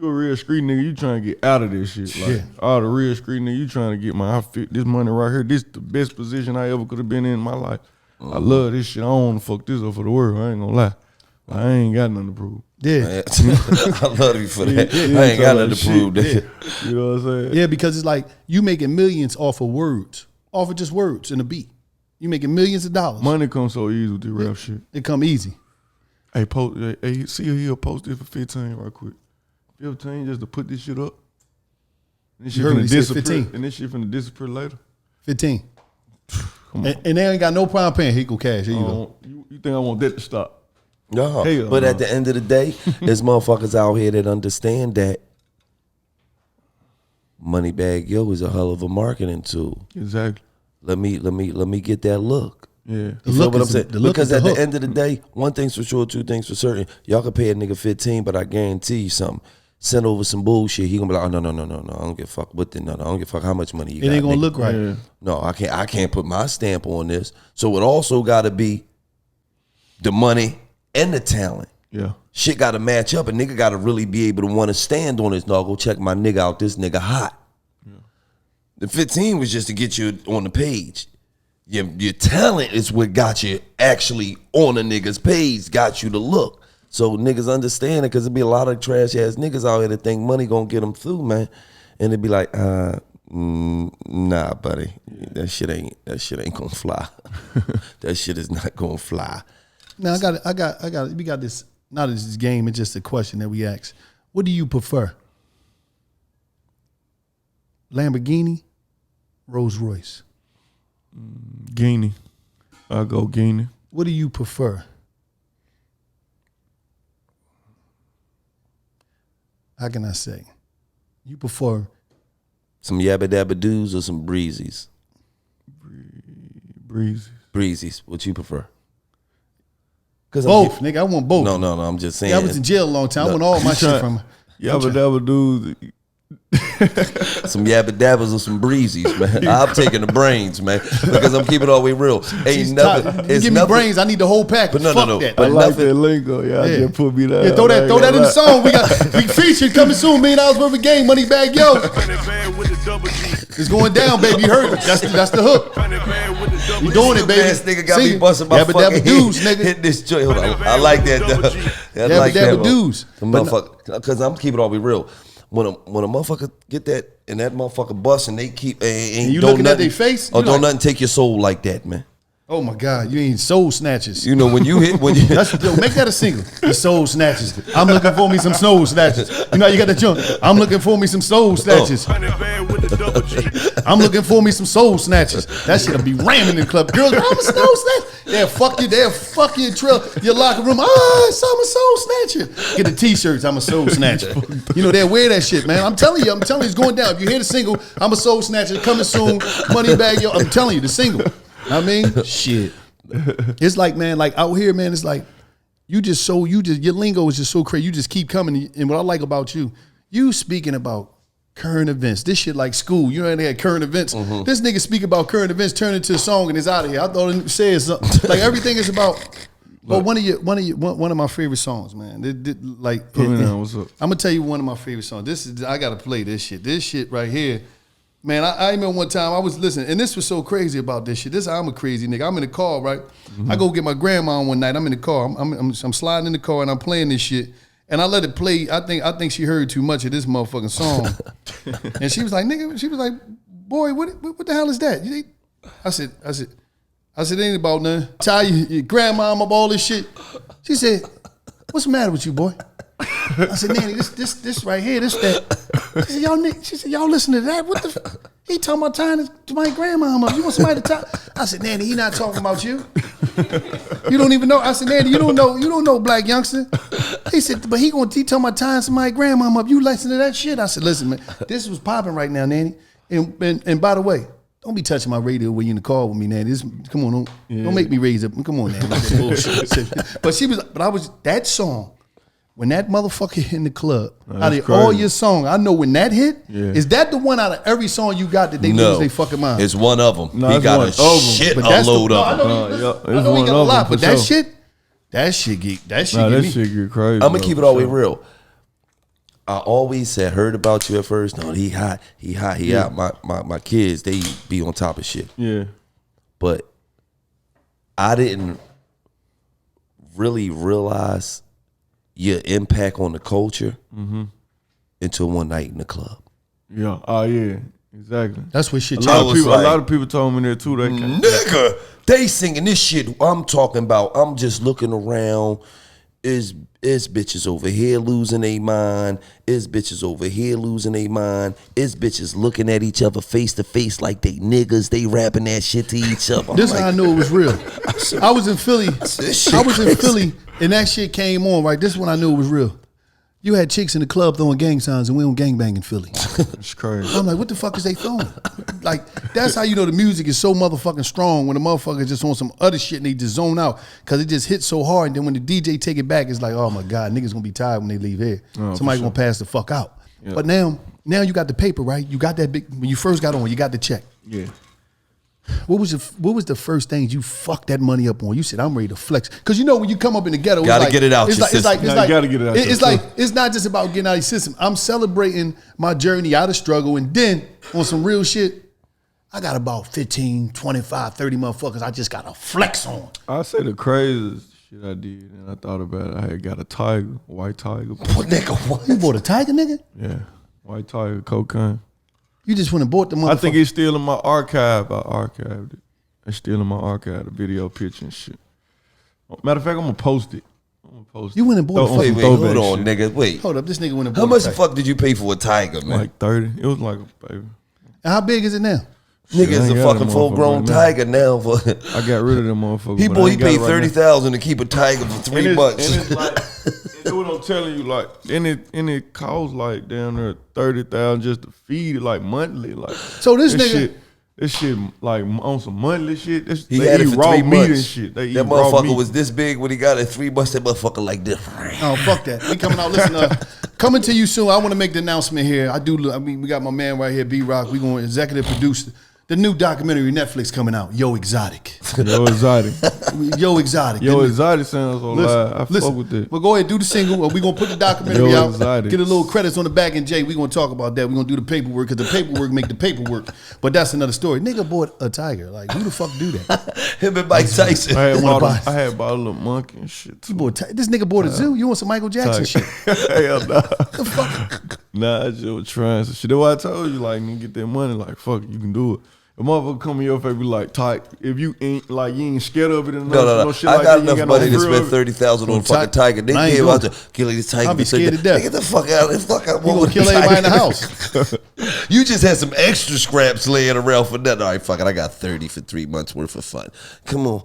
real street nigga, you trying to get out of this shit. Like, all the real street nigga, you trying to get I fit this money right here. This the best position I ever could have been in my life. I love this shit. I don't want to fuck this up for the world. I ain't gonna lie. I ain't got nothing to prove. Yeah. I love you for that. I ain't got nothing to prove that. Yeah. You know what I'm saying? Yeah, because it's like you making millions off of words, off of just words and a beat. You making millions of dollars. Money comes so easy with the rap shit. It come easy. Hey, see he'll post this for 15 right quick. 15 just to put this shit up. And this shit finna disappear. 15. And this shit finna disappear later. 15. Come on. And they ain't got no problem paying. Here go cash. Here you go. You think I want that to stop? No, but at the end of the day, there's motherfuckers out here that understand that Moneybag Yo is a hell of a marketing tool. Exactly. Let me get that look. Yeah. You feel what I'm saying? Because at the end of the day, one thing's for sure, two things for certain. Y'all can pay a nigga 15, but I guarantee you something. Send over some bullshit. He gonna be like, oh, no. I don't give a fuck what the no. I don't give a fuck how much money you got. It ain't gonna look right. Yeah. No, I can't put my stamp on this. So it also gotta be the money and the talent. Yeah. Shit gotta match up. A nigga gotta really be able to want to stand on this. No, go check my nigga out. This nigga hot. Yeah. The 15 was just to get you on the page. Your talent is what got you actually on a nigga's page, got you to look. So niggas understand it, because there be a lot of trash ass niggas out here that think money gonna get them through, man. And they be like, nah, buddy, that shit ain't gonna fly. That shit is not gonna fly. Now we got this. Not as this game, it's just a question that we ask. What do you prefer? Lamborghini, Rolls Royce? Guinea. I'll go Guinea. What do you prefer? How can I say? You prefer some yabba dabba doos or some breezies? Breezies. What you prefer? Both, nigga. I want both. No. I'm just saying. Yeah, I was in jail a long time. I want all my shit from. Yabba dabba doos. Some yabba dabbas or some breezies, man. I'm taking the brains, man, because I'm keeping it all the way real. Ain't nothing. You give me brains, I need the whole pack. But no. That. But I like that lingo. Yeah, just put me there. Yeah, throw that in the song. We got big feature coming soon. $1 million worth of game. Moneybag Yo. It's going down, baby. You heard it. That's the hook. You doing it, baby. This nigga got me busting my fucking head. Hit this joint. Hold on. I like that. I like that. Because I'm keeping it all the way real. When a motherfucker get that and that motherfucker bust and they keep and you looking at their face, or don't nothing take your soul like that, man. Oh my God, you ain't soul snatchers. You know when you hit make that a single. The soul snatchers. I'm looking for me some soul snatchers. You know you got that junk. I'm looking for me some soul snatchers. I'm looking for me some soul snatchers. That shit'll be ramming in the club. Girls, I'm a soul snatcher. They'll fuck you, trail your locker room. I'm a soul snatcher. Get the t-shirts. I'm a soul snatcher. You know they'll wear that shit, man. I'm telling you, it's going down. If you hear the single, I'm a soul snatcher coming soon. Moneybag Yo. I'm telling you, the single. I mean, shit. It's like, man, like out here, man, it's like your lingo is just so crazy. You just keep coming. And what I like about you speaking about current events. This shit like school. You know they had current events. Mm-hmm. This nigga speak about current events, turn into a song and it's out of here. I thought it said something. Like everything is about. But one of my favorite songs, man. I'm gonna tell you one of my favorite songs. I gotta play this shit. This shit right here. Man, I remember one time I was listening, and this was so crazy about this shit. I'm a crazy nigga. I'm in the car, right? Mm-hmm. I go get my grandma one night. I'm in the car. I'm sliding in the car, and I'm playing this shit. And I let it play. I think she heard too much of this motherfucking song. And she was like, nigga, she was like, boy, what the hell is that? I said, it ain't about nothing. Tell your grandma about all this shit. She said, what's the matter with you, boy? I said, Nanny, this right here, this that. She said, y'all listen to that? What the? He talking about tying to my grandmama. You want somebody to tie? I said, Nanny, he not talking about you. You don't even know. I said, Nanny, you don't know black youngster. He said, but he talking about tying to my grandmama up. You listen to that shit? I said, listen, man, this was popping right now, Nanny. And by the way, don't be touching my radio when you in the car with me, Nanny. Come on, don't make me raise up. Come on, Nanny. But I was that song. When that motherfucker in the club, out of all your songs, I know when that hit, is that the one out of every song you got that they lose their fucking mind? It's one of them. No, he got a shit load of them. I know he got a lot, but that shit get crazy. I'm gonna keep it all the way real. I always heard about you at first. No, he hot. My kids, they be on top of shit. Yeah. But I didn't really realize your impact on the culture until one night in the club. Yeah. Oh yeah. Exactly. That's what shit. A lot of people told me that too. Nigga, they singing this shit. I'm talking about. I'm just looking around. Is bitches over here losing their mind? Is bitches over here losing their mind? Is bitches looking at each other face to face like they niggas? They rapping that shit to each other. This is how I knew it was real. I was in Philly. In Philly, and that shit came on. Right, this is when I knew it was real. You had chicks in the club throwing gang signs, and we don't gangbang in Philly. It's crazy. I'm like, what the fuck is they throwing? Like, that's how you know the music is so motherfucking strong when the motherfucker just on some other shit and they just zone out because it just hits so hard. And then when the DJ take it back, it's like, oh my God, niggas gonna be tired when they leave here. Somebody gonna pass the fuck out. Yeah. But now you got the paper, right? You got that big, when you first got on, you got the check. Yeah. What was the first thing you fucked that money up on? You said, I'm ready to flex. Because you know when you come up in the ghetto, gotta get it out. It's like you gotta get it out. It's not just about getting out of your system. I'm celebrating my journey out of struggle, and then on some real shit, I got about 15, 25, 30 motherfuckers I just got to flex on. I say the craziest shit I did, and I thought about it. I had got a tiger, white tiger. What nigga? What? You bought a tiger, nigga? Yeah, white tiger, cocaine. You just went and bought the motherfucker. I think it's still in my archive. I archived it. It's still in my archive, the video, picture, and shit. Matter of fact, I'm gonna post it. You went and bought a Wait, fucking hold on, nigga. Wait. Hold up, this nigga went and bought How much a the fuck did you pay for a tiger, man? Like 30. It was like a baby. And how big is it now? Nigga, it's I a ain't got fucking them full-grown motherfuckers tiger now. For I got rid of them motherfuckers. he but I ain't got paid it right now. $30,000 to keep a tiger for 3 months. And it's like, and what I'm telling you, like, and it costs like down there $30,000 just to feed it, like monthly, like. So this nigga, this shit like on some monthly shit. He They had it eat for raw 3 meat and months. shit. They eat That raw motherfucker meat. was this big when he got it 3 months. That motherfucker like this. oh fuck that. We coming out. Listen, coming to you soon. I want to make the announcement here. I mean, we got my man right here, B-Rock. We going to executive produce the new documentary Netflix coming out. Yo Exotic. Yo Exotic. Yo Exotic. Yo Exotic sounds so loud. I fuck with that. But go ahead, do the single. Or we gonna put the documentary Yo out. Exotic. Get a little credits on the back, and Jay, we gonna talk about that. We gonna do the paperwork because the paperwork make the paperwork. But that's another story. Nigga bought a tiger. Like who the fuck do that? Him and Mike Tyson. I had wanna bought buy- I had bought a little monkey and shit too. This nigga bought a zoo. You want some Michael Jackson shit? Hell nah. The fuck? Nah, I just was trying some shit. That's why I told you, like, nigga, get that money. Like, fuck it, you can do it. A motherfucker come in your face, be like, tight. If you ain't like, you ain't scared of it enough. No. Shit I like got that, you enough ain't money to no fear spend of it. $30,000 on a fucking tiger. They I ain't gave doing out to Gillie this tiger. I'll be scared to death. Get the fuck out. The fuck out. You gonna kill everybody in the house? You just had some extra scraps laying around for nothing. All right, fuck it. I got 30 for 3 months worth of fun. Come on.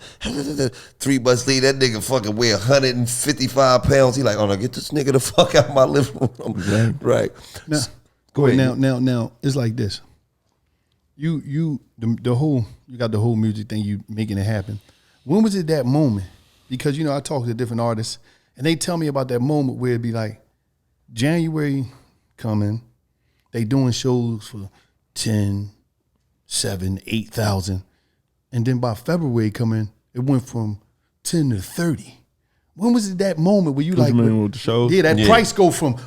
3 months later, that nigga fucking weigh 155 pounds. He like, oh no, get this nigga the fuck out of my living room. Exactly. Right. Now, Go ahead. Now, it's like this. The whole, you got the whole music thing, you making it happen. When was it that moment? Because, I talk to different artists, and they tell me about that moment where it'd be like, January coming, they doing shows for 10, 7, 8,000. And then by February coming, it went from 10 to 30. When was it that moment where you What like, you mean with the shows? yeah, that price go from,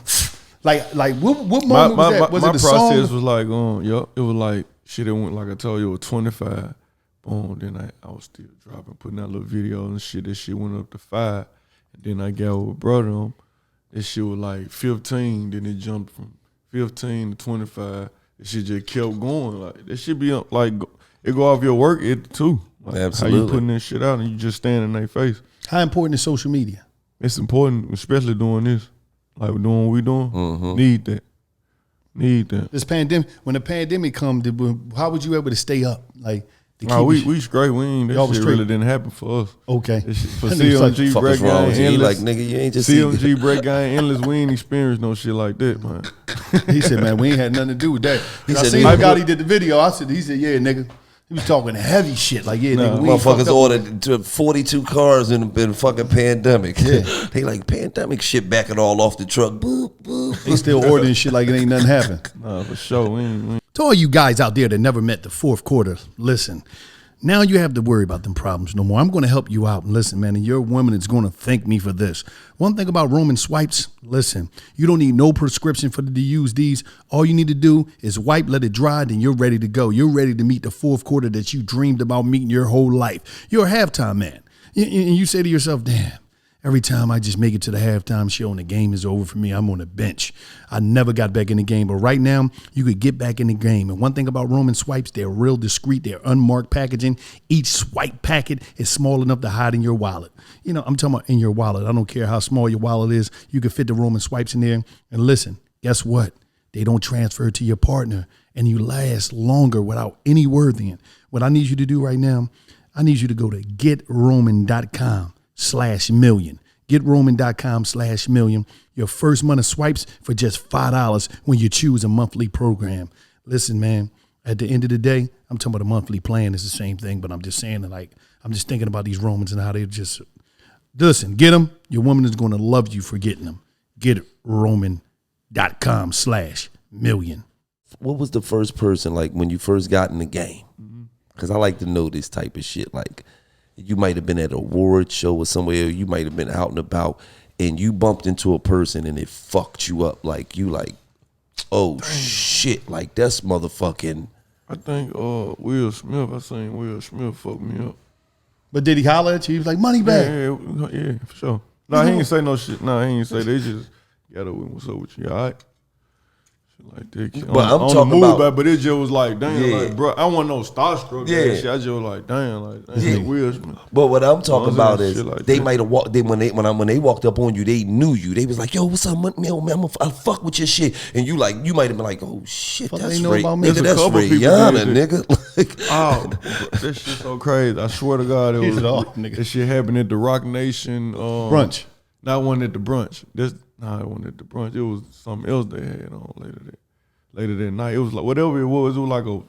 like what moment was that? Was my it the process song? was like, it was like, shit, it went, like I told you, it was 25. Boom, then I was still dropping, putting out little videos and shit. That shit went up to 5. And then I got with brother on. This shit was like 15. Then it jumped from 15 to 25. This shit just kept going. Like, that shit be like, it go off your work too. Like, Absolutely. how you putting this shit out and you just stand in their face. How important is social media? It's important, especially doing this. Like doing what we doing. Mm-hmm. Need that. This pandemic, when the pandemic come, how was you able to stay up? Like, to Nah, keep we straight. We ain't, Y'all that was shit straight. really didn't happen for us. okay. That shit, for That nigga's like, CMG, Fuck Break is wrong Gang, with you? He Endless. like, nigga, you ain't just CMG, Break Gang, Endless, we ain't experienced no shit like that, man. He said, man, we ain't had nothing to do with that. He I said, seen nigga, Gotti did the video. He said, yeah, nigga. He was talking heavy shit. Like, yeah, nigga, we ain't fucked Motherfuckers up. ordered 42 cars in the fucking pandemic. Yeah. They like pandemic shit backing all off the truck. Boop, boop. They still ordering shit like it ain't nothing happened. Nah, for sure. We ain't. To all you guys out there that never met the fourth quarter, listen. Now you have to worry about them problems no more. I'm going to help you out. And listen, man, and your woman is going to thank me for this. One thing about Roman swipes, listen, you don't need no prescription to use these. All you need to do is wipe, let it dry, then you're ready to go. You're ready to meet the fourth quarter that you dreamed about meeting your whole life. You're a halftime man. And you say to yourself, damn, every time I just make it to the halftime show and the game is over for me, I'm on the bench. I never got back in the game, but right now you could get back in the game. And one thing about Roman swipes, they're real discreet. They're unmarked packaging. Each swipe packet is small enough to hide in your wallet. I'm talking about in your wallet. I don't care how small your wallet is. You can fit the Roman swipes in there. And listen, guess what? They don't transfer to your partner, and you last longer without any worrying. What I need you to do right now, I need you to go to GetRoman.com/million. GetRoman.com/million. Your first month of swipes for just $5 when you choose a monthly program. Listen, man, at the end of the day, I'm talking about a monthly plan is the same thing, but I'm just saying that, like, I'm just thinking about these Romans and how they just, listen, get them. Your woman is going to love you for getting them. GetRoman.com/million. What was the first person, like, when you first got in the game? Because I like to know this type of shit. Like, you might have been at an award show or somewhere, or you might have been out and about, and you bumped into a person and it fucked you up. Like, you like, oh, shit, like, that's motherfucking. I think Will Smith. I seen Will Smith fuck me up. But did he holler at you? He was like, Moneybagg. Yeah, for sure. No, he ain't say no shit. No, he ain't say. They just got up with what's up with you, all right? Like that. But I'm talking the move about, but it just was like, damn, like, bro, I wasn't no starstruck. Yeah. Shit. I just was like, damn, Will Smith. But what I'm talking about is like they might have walked. When they walked up on you, they knew you. They was like, "Yo, what's up, man? I fuck with your shit." And you like, you might have been like, "Oh shit, Fuck that's they know Ray. about me. Nigga, There's a that's couple people Rihanna, did nigga." Like, Oh, this shit so crazy. I swear to God, Here's it all, nigga. This shit happened at the Rock Nation Brunch. Not one at the brunch. It wasn't at the brunch. It was something else they had on later that night. It was like whatever it was like a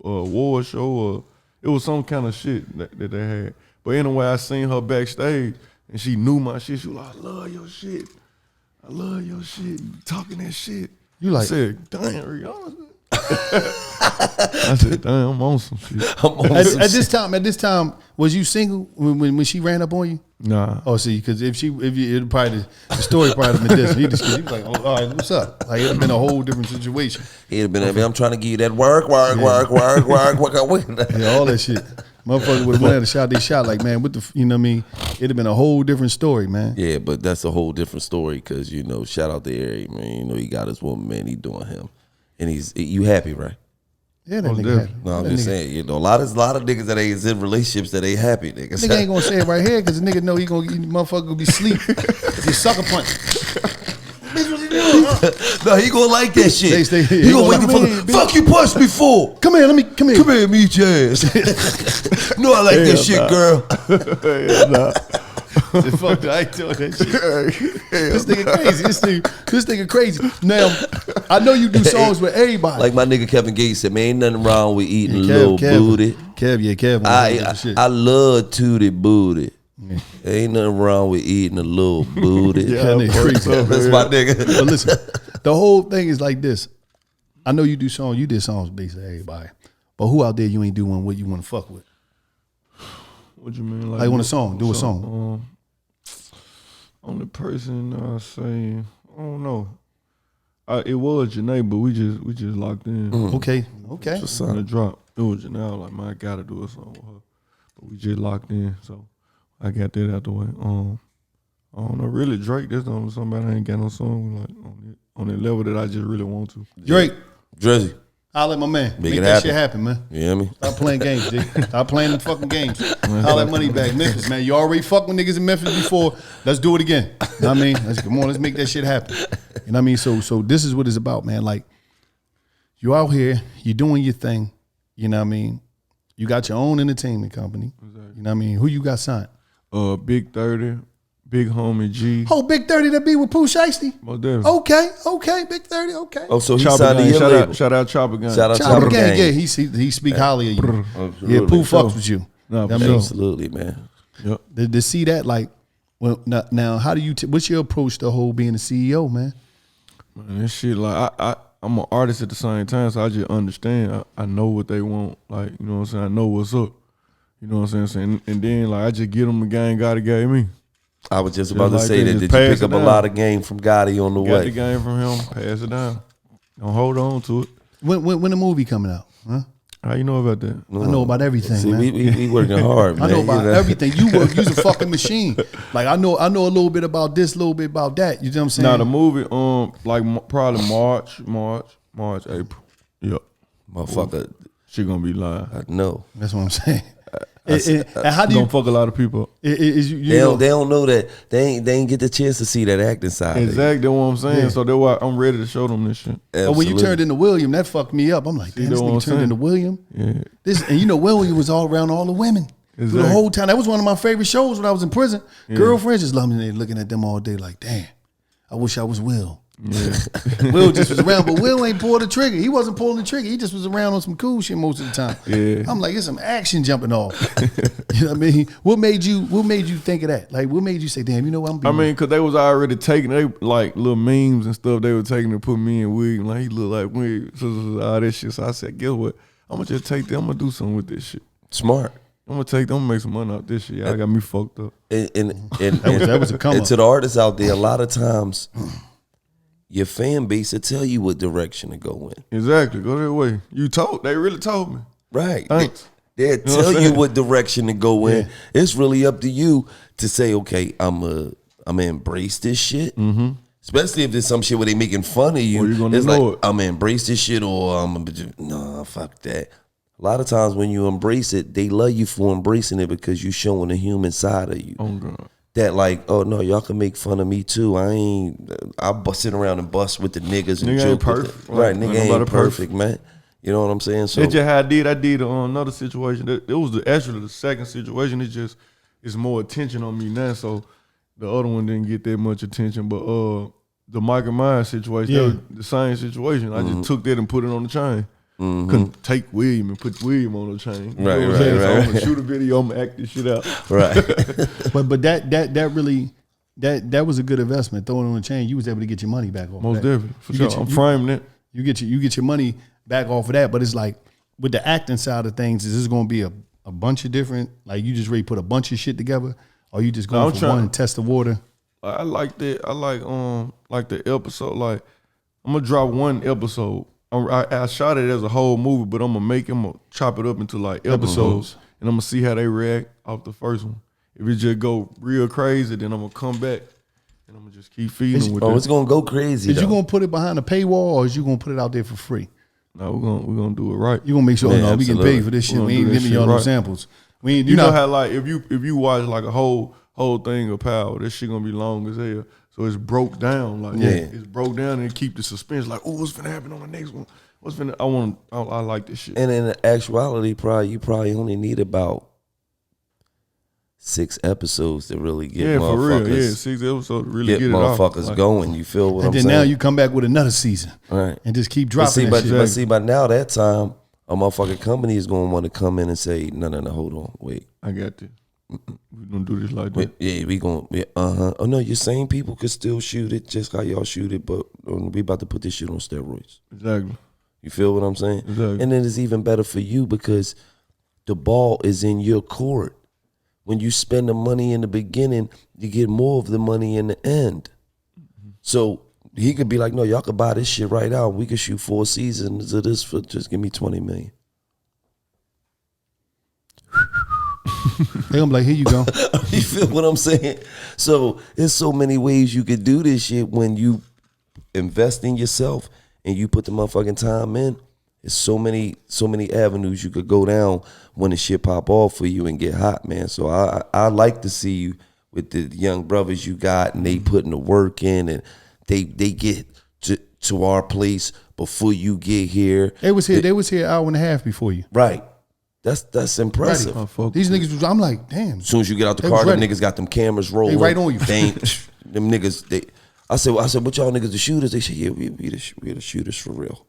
award show or it was some kind of shit that they had. But anyway, I seen her backstage and she knew my shit. She was like, I love your shit. I love your shit. You talking that shit. You like, I said, damn, Rihanna. I said, damn, I'm on some shit. at this time, was you single when she ran up on you? Nah. Oh, see, because if it probably the story probably been this. He was like, oh, all right, what's up? Like it'd been a whole different situation. it'd been. I'm trying to give you that work. Yeah, all that shit. Motherfucker would have went at a shot. They shot like, man, what the, you know what I mean? It'd have been a whole different story, man. Yeah, but that's a whole different story because shout out to Eric, man. He got his woman, man. He doing him, and you happy, right? Yeah, that nigga happy. No, I'm just saying, a lot of niggas that ain't in relationships that ain't happy, niggas. Nigga ain't gonna say it right here because the nigga know he motherfucker gonna be asleep. You sucker punch. No, he gonna like that shit. He gonna wake up fuck you punched me for. Come here, come here, meet your ass. No, I like this shit, girl. Nah. Fuck that, I ain't doing that shit. This nigga crazy. This nigga crazy. Now, I know you do songs with everybody. Like my nigga Kevin Gates said, man, ain't nothing wrong with eating a little booty. Kevin. I love tootie booty. Yeah. Ain't nothing wrong with eating a little booty. Yeah, that's my nigga. But listen, the whole thing is like this. I know you do songs. You did songs basically everybody. But who out there you ain't do one with you want to fuck with? What you mean? Like want a song? Do a song. Only person I say, I don't know. It was Janae, but we just locked in. Okay. Just on the drop. It was Janae. I was like, man, I gotta do a song with her. But we just locked in, so I got that out the way. I don't know. Really, Drake. That's the only somebody I ain't got no song with, like on that level that I just really want to. Drake, Drizzy. Holla at my man. Make that shit happen, man. You hear me? Stop playing games, G. Stop playing them fucking games. Holla at Moneybagg, Memphis, man. You already fucked with niggas in Memphis before. Let's do it again. You know what I mean? Let's make that shit happen. You know what I mean? So this is what it's about, man. Like, you out here, you doing your thing. You know what I mean? You got your own entertainment company. Exactly. You know what I mean? Who you got signed? Big 30. Big Homie G. Oh, Big 30 that be with Pooh Shiesty? Most definitely. Okay, Big 30, okay. Oh, so he Chopper signed to your label. Shout out Chopper Gang. Shout out Chopper Gang. Yeah, he speak highly of you. Yeah, Pooh fucks with you. No, absolutely, man. Yep. To see that, like, well, now how do you, what's your approach to whole being a CEO, man? Man, this shit, like, I'm an artist at the same time, so I just understand. I know what they want. Like, you know what I'm saying? I know what's up. You know what I'm saying? And then, like, I just get them the game Gotti gave me. I was just about to say that. Did you pick up a lot of game from Gotti on the way? Got the game from him. Pass it down. Don't hold on to it. When the movie coming out? Huh? How you know about that? I know about everything, See, man. We working hard, man. I know about everything. You's a fucking machine. Like I know a little bit about this, a little bit about that. You know what I'm saying? Now the movie, like probably March, April. Yep. Motherfucker. She gonna be live. I know. That's what I'm saying. And how do you gonna fuck a lot of people? They don't know that they ain't get the chance to see that acting side. Exactly, that's what I'm saying. Yeah. So that's why I'm ready to show them this shit. But when you turned into William, that fucked me up. I'm like, damn, this nigga turned into William. Yeah. And William was all around all the women. Exactly. The whole time. That was one of my favorite shows when I was in prison. Yeah. Girlfriends just loved me. They looking at them all day like, damn, I wish I was Will. Yeah. Will just was around, but Will ain't pulled the trigger. He wasn't pulling the trigger. He just was around on some cool shit most of the time. Yeah. I'm like, it's some action jumping off. You know what I mean? What made you think of that? Like, what made you say, damn, you know what I'm doing? I mean, because they was already taking, they like little memes and stuff they were taking to put me in William. Like, he looked like William, all that shit. So I said, guess what? I'm going to just take that. I'm going to do something with this shit. Smart. I'm gonna make some money out this shit. Y'all got me fucked up. And that was a come and to the artists out there, a lot of times your fan base will tell you what direction to go in. Exactly. Go that way. They really told me. Right. Thanks. They'll tell you what direction to go in. It's really up to you to say, okay, I'm gonna embrace this shit. Mm-hmm. Especially if there's some shit where they making fun of you. Or you're gonna it's know like, I'm gonna embrace this shit, or I'm gonna do, nah, fuck that. A lot of times when you embrace it, they love you for embracing it because you showing the human side of you. Oh God. That like, oh no, y'all can make fun of me too. I'll sit around and bust with the niggas and Nigga joke ain't with perfect. the, right, nigga ain't perfect, man. You know what I'm saying? So That's just how I did on another situation. It was actually the second situation. It's more attention on me now. So the other one didn't get that much attention. But the Michael Myers situation, that was the same situation. I just took that and put it on the chain. Couldn't take William and put William on the chain. You know what I'm saying? So I'm gonna shoot a video, I'm gonna act this shit out. right. But that really that was a good investment. Throwing it on the chain, you was able to get your money back off. Most that. definitely. For sure. I'm framing it. You get your money back off of that. But it's like with the acting side of things, is this gonna be a bunch of different, like you just ready to put a bunch of shit together? Or you just going for one and test the water? I like that. I like the episode. Like I'm gonna drop one episode. I shot it as a whole movie, but I'm gonna chop it up into like episodes, and I'm gonna see how they react off the first one. If it just go real crazy, then I'm gonna come back and I'm gonna just keep feeding with it. Oh, it's gonna go crazy. Is you gonna put it behind a paywall, or is you gonna put it out there for free? No, we're gonna do it right. You gonna make sure we get paid for this shit. We ain't giving y'all no samples. You know how like if you watch like a whole thing of Power, this shit gonna be long as hell. So it's broke down, like it's broke down and keep the suspense. Like, oh, what's gonna happen on the next one? I like this shit. And in actuality, you probably only need about 6 episodes to really get motherfuckers. For real, 6 episodes to really get motherfuckers off. going. You feel what I'm saying? And then now you come back with another season, right? And just keep dropping. But see, by now that time, a motherfucking company is gonna want to come in and say, no, hold on, wait, I got this. We gonna do this like that. We gonna Oh no, your same people could still shoot it just how y'all shoot it, but we about to put this shit on steroids. Exactly. You feel what I'm saying? Exactly. And then it's even better for you because the ball is in your court. When you spend the money in the beginning, you get more of the money in the end. So he could be like, no, y'all could buy this shit right out. We could shoot 4 seasons of this for just give me $20 million. They gonna be like, here you go. You feel what I'm saying? So there's so many ways you could do this shit when you invest in yourself and you put the motherfucking time in. There's so many avenues you could go down when the shit pop off for you and get hot, man. So I like to see you with the young brothers you got, and they putting the work in, and they get to our place before you get here. They was here an hour and a half before you. Right. That's impressive. These niggas, I'm like, damn. As soon as you get out the car, them niggas got them cameras rolling. They right on you. They ain't, them niggas, I said, what y'all niggas the shooters? They said, yeah, we the shooters for real.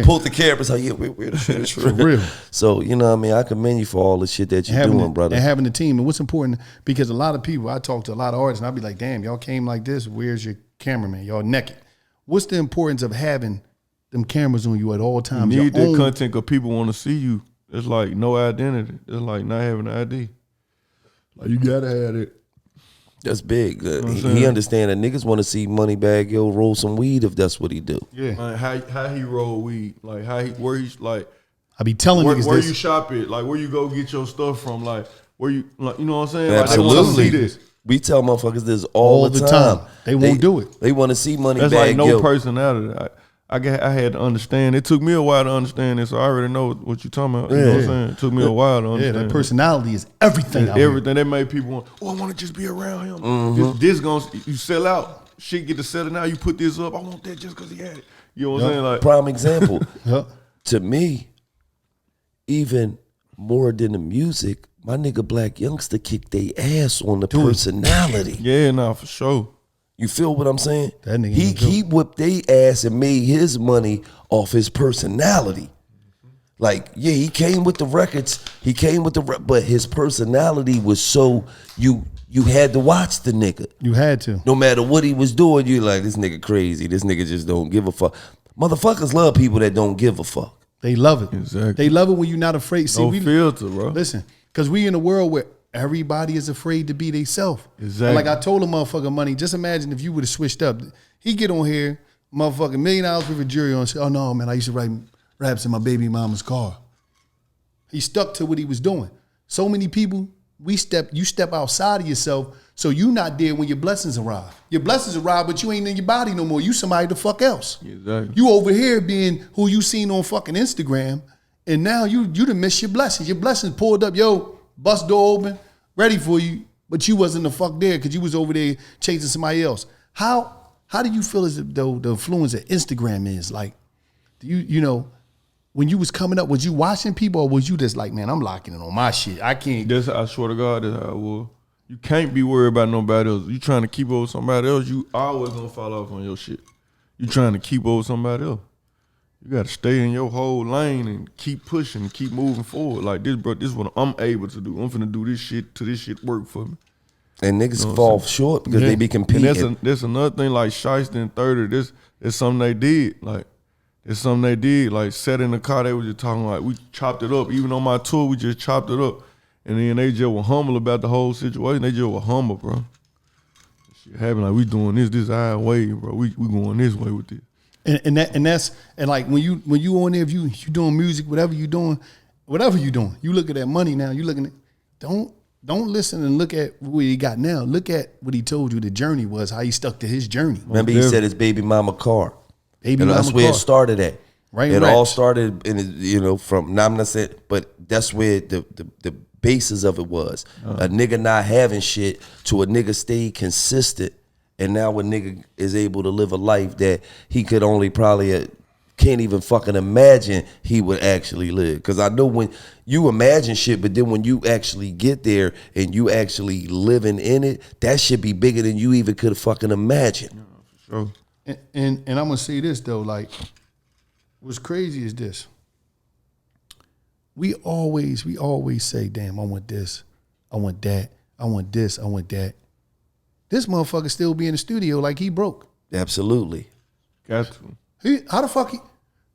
Pulled the cameras out. Yeah, we're the shooters for real. So, you know what I mean? I commend you for all the shit that you're doing, brother. And having the team. And what's important, because a lot of people, I talk to a lot of artists, and I'll be like, damn, y'all came like this. Where's your cameraman? Y'all naked. What's the importance of having them cameras on you at all times? You need that content because people want to see you. It's like no identity. It's like not having an ID. Like you gotta have it. That's big. He understand that niggas want to see Moneybag Yo roll some weed if that's what he do. Yeah. Like how he roll weed. Like where he's like. I be telling niggas where this. you shop it. Like where you go get your stuff from. Like where you like you know what I'm saying? Absolutely. Like, they want to see this. We tell motherfuckers this all the time. They won't do it. They want to see Moneybag Yo. That's like no personality. I had to understand. It took me a while to understand it, so I already know what you're talking about. You know what I'm saying? It took me a while to understand. Yeah, that personality is everything. Everything that made people want. Oh, I want to just be around him. Mm-hmm. This gonna you sell out. Shit get to selling out. You put this up. I want that just because he had it. You know what I'm saying? Like prime example. To me, even more than the music, my nigga Black Youngster kicked they ass on the personality. Yeah, nah, for sure. You feel what I'm saying? That nigga he whipped they ass and made his money off his personality. Like, yeah, he came with the records. But his personality was so you had to watch the nigga. You had to. No matter what he was doing, you like, this nigga crazy. This nigga just don't give a fuck. Motherfuckers love people that don't give a fuck. They love it. Exactly. They love it when you're not afraid. See, no filter, bro. Listen, because we in a world where everybody is afraid to be theyself. Exactly. And like I told a motherfucker Money, just imagine if you would have switched up. He get on here, motherfucking $1 million worth of jury on and say, oh no, man, I used to write Raps in my baby mama's car. He stuck to what he was doing. So many people, you step outside of yourself, so you not there when your blessings arrive. Your blessings arrive, but you ain't in your body no more. You somebody the fuck else. Exactly. You over here being who you seen on fucking Instagram, and now you done missed your blessings. Your blessings pulled up, yo, bus door open, ready for you, but you wasn't the fuck there because you was over there chasing somebody else. How do you feel as though the influence that Instagram is? Like, do you know, when you was coming up, was you watching people or was you just like, man, I'm locking it on my shit. I can't. I swear to God, that's how it was. You can't be worried about nobody else. You trying to keep up with somebody else, you always gonna fall off on your shit. You trying to keep up with somebody else. You gotta stay in your whole lane and keep pushing and keep moving forward. Like this, bro, this is what I'm able to do. I'm finna do this shit till this shit work for me. And niggas fall short because they be competing. And that's another thing, like Shiesty and 30, this is something they did. Like, it's something they did. Like, sat in the car, they was just talking like, we chopped it up. Even on my tour, we just chopped it up. And then they just were humble about the whole situation. They just were humble, bro. Shit happened, like, we doing this our way, bro. We going this way with this. And that's like when you on there, if you doing music, whatever you doing, you look at that money now, you looking at, don't listen and look at what he got now. Look at what he told you the journey was, how he stuck to his journey. Remember he said his baby mama car. Baby and mama that's where car. it started at. Right. It all started from, now I'm not saying, but that's where the basis of it was. A nigga not having shit to a nigga stay consistent. And now a nigga is able to live a life that he could only probably can't even fucking imagine he would actually live. Because I know when you imagine shit, but then when you actually get there and you actually living in it, that shit be bigger than you even could fucking imagine. Yeah, for sure. And I'm gonna say this though, like, what's crazy is this. We always say, damn, I want this, I want that, I want this, I want that. This motherfucker still be in the studio like he broke. Absolutely. Got to. How the fuck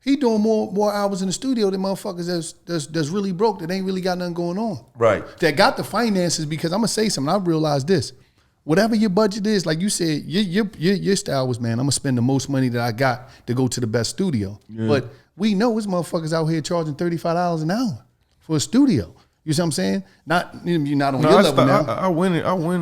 he doing more hours in the studio than motherfuckers that's really broke, that ain't really got nothing going on. Right. That got the finances, because I'm gonna say something. I realized this. Whatever your budget is, like you said, your style was, man, I'm gonna spend the most money that I got to go to the best studio. Yeah. But we know this motherfuckers out here charging $35 an hour for a studio. You see what I'm saying? You're not on your level now. I went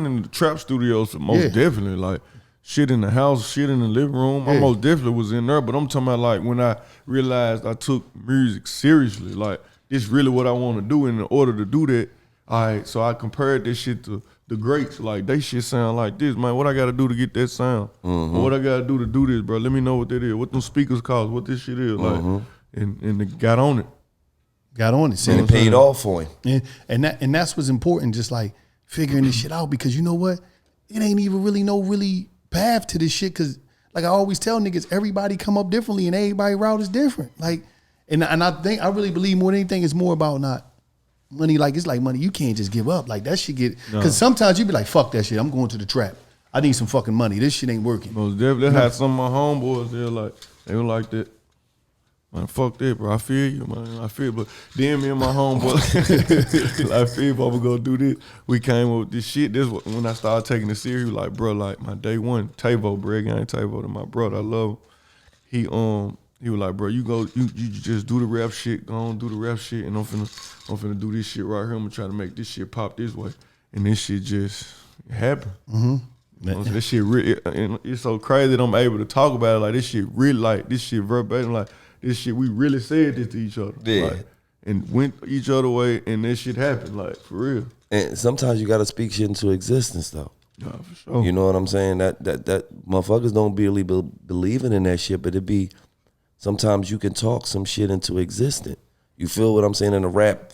in the trap studios most definitely. Like, shit in the house, shit in the living room. I most definitely was in there, but I'm talking about like when I realized I took music seriously, like this really what I want to do. And in order to do that, so I compared this shit to the greats. Like, they shit sound like this, man. What I got to do to get that sound? Mm-hmm. Or what I got to do to do this, bro? Let me know what that is. What them speakers cost? What this shit is? Mm-hmm. Like, and they got on it. Got on it. And it paid off for him. And that's what's important, just like figuring this shit out, because you know what? It ain't even really no path to this shit, because like I always tell niggas, everybody come up differently and everybody route is different. Like, and I really believe more than anything, it's more about not money. Like, it's like money you can't just give up. Like, that shit because sometimes you be like, fuck that shit, I'm going to the trap. I need some fucking money. This shit ain't working. Most definitely. Had some of my homeboys, they were like that. Man, fuck that, bro. I feel you, man. I feel, but then me and my homeboy, I feel if I'm gonna go do this. We came up with this shit. This was when I started taking it serious. Like, bro, like my day one, Tavo, bro, gang Tavo, to my brother, I love him. He was like, bro, you just do the rap shit, go on, do the rap shit, and I'm finna do this shit right here. I'm gonna try to make this shit pop this way, and this shit just happened. Mm-hmm. You know, this shit really, and it's so crazy that I'm able to talk about it. Like, this shit really, like this shit verbatim, like. This shit, we really said this to each other. Yeah. Like, and went each other way, and this shit happened, like, for real. And sometimes you got to speak shit into existence, though. Yeah, for sure. You know what I'm saying? That motherfuckers don't really believing in that shit, but it be, sometimes you can talk some shit into existence. You feel what I'm saying? In the rap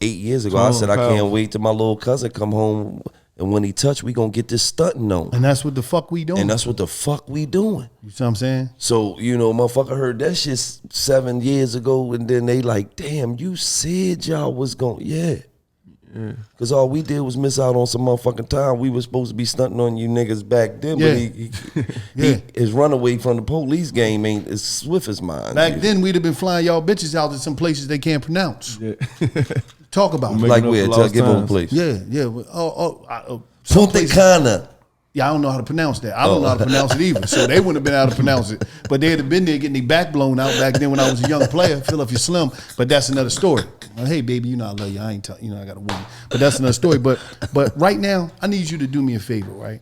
8 years ago, I said, I can't wait till my little cousin come home, and when he touch, we gonna get this stunting on. And that's what the fuck we doing. And that's what the fuck we doing. You see what I'm saying? So, you know, motherfucker heard that shit 7 years ago, and then they like, damn, you said y'all was going, yeah. Because all we did was miss out on some motherfucking time. We was supposed to be stunting on you niggas back then, but his runaway from the police game ain't as swift as mine. Back then, we'd have been flying y'all bitches out to some places they can't pronounce. Yeah. Talk about it. Like where? Give them a place. Yeah. Punta Cana. Yeah, I don't know how to pronounce that. I don't know how to pronounce it either. So they wouldn't have been able to pronounce it. But they'd have been there getting their back blown out back then when I was a young player. Philadelphia Slim. But that's another story. Well, hey, baby, you know I love you. I ain't tell you know I got a woman. But that's another story. But right now, I need you to do me a favor, right?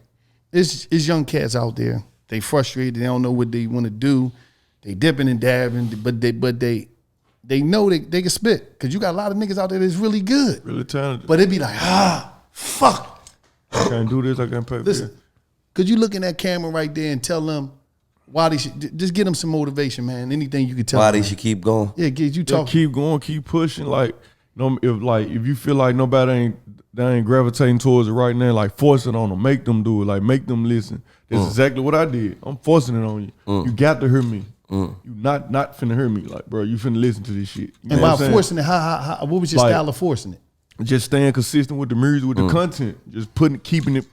It's young cats out there. They frustrated. They don't know what they want to do. They dipping and dabbing, but they know they can spit. Because you got a lot of niggas out there that's really good. Really talented. But it'd be like, fuck. I can't do this, I can't pay for Listen, could you look in that camera right there and tell them why they should, just get them some motivation, man. Anything you could tell why them. They should keep going. Yeah, you talk. Keep going, keep pushing. Like, if you feel like nobody ain't gravitating towards it right now, like force it on them, make them do it, like make them listen. That's exactly what I did. I'm forcing it on you. You got to hear me. You not finna hear me, like, bro. You finna listen to this shit. You and by forcing it, how what was your style of forcing it? Just staying consistent with the music, with the content. Just keeping it.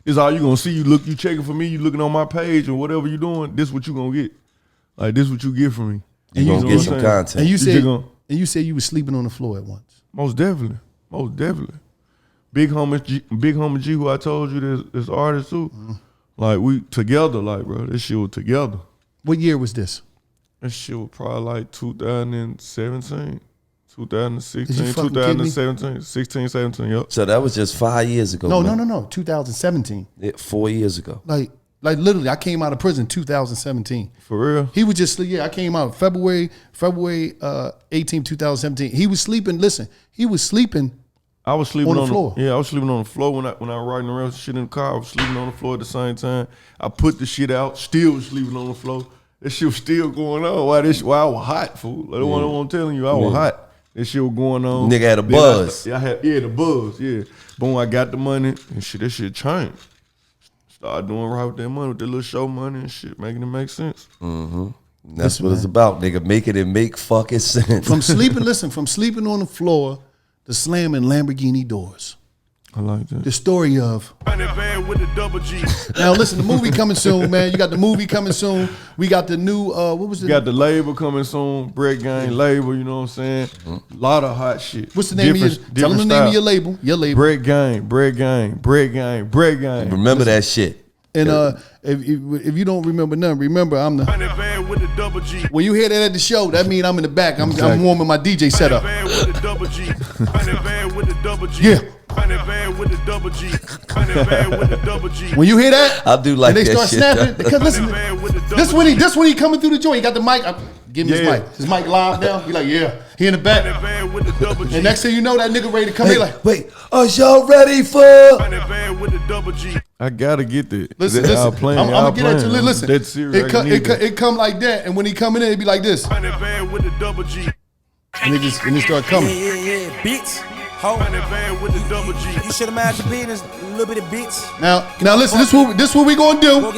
This is all you gonna see. You checking for me. You looking on my page or whatever you doing. This what you gonna get. Like this what you get from me. You gonna get some content. And you said you was sleeping on the floor at once. Most definitely. Big homie G, who I told you this artist too. Like we together, like bro. This shit was together. What year was this? That shit was probably like 2017. 2016, 2017, 16, 17, yep. So that was just 5 years ago. No, 2017. 4 years ago. Like literally, I came out of prison 2017. For real? He was just, I came out February 18, 2017. He was sleeping, he was sleeping I was sleeping on the floor. Yeah, I was sleeping on the floor when I was riding around shit in the car. I was sleeping on the floor at the same time. I put the shit out, still was sleeping on the floor. That shit was still going on. Why I was hot, fool. Like the one I'm telling you, I was hot. That shit was going on. Nigga had a buzz. I had the buzz, yeah. Boom, I got the money and shit, that shit changed. Started doing right with that money, with that little show money and shit, making it make sense. That's what it's about, nigga. Make it and make fucking sense. From sleeping on the floor to slamming Lamborghini doors. I like that. The story of Moneybag with the double G. Now listen, the movie coming soon, man. You got the movie coming soon. We got the new what was it? Got the label coming soon, Bread Gang label, you know what I'm saying? A lot of hot shit. What's the name of your tell them the name of your label. Your label. Bread Gang. Remember that shit. And if you don't remember nothing, remember I'm the Moneybag with the double G. when you hear that at the show, that means I'm in the back. I'm warming my DJ setup. Moneybag with the double G. Moneybag with the double G. Yeah. Moneybag with the double G. Moneybag with the double G. When you hear that, I do like and they that start shit. snapping. Because listen, this when he coming through the joint, he got the mic. Give him his mic. His mic live now. He like, yeah. He in the back. Moneybag with the double G. And next thing you know, that nigga ready to come in like, Wait, are y'all ready for? Moneybag with the double G. I gotta get that. listen. I'm gonna get that to listen. It come like that, and when he coming in, it be like this. Moneybag with the double G. And it start coming. Yeah, bitch. Ho. Moneybag with the double G. You should have mind your business, a little bit of bitch. Now listen, this what we gonna do.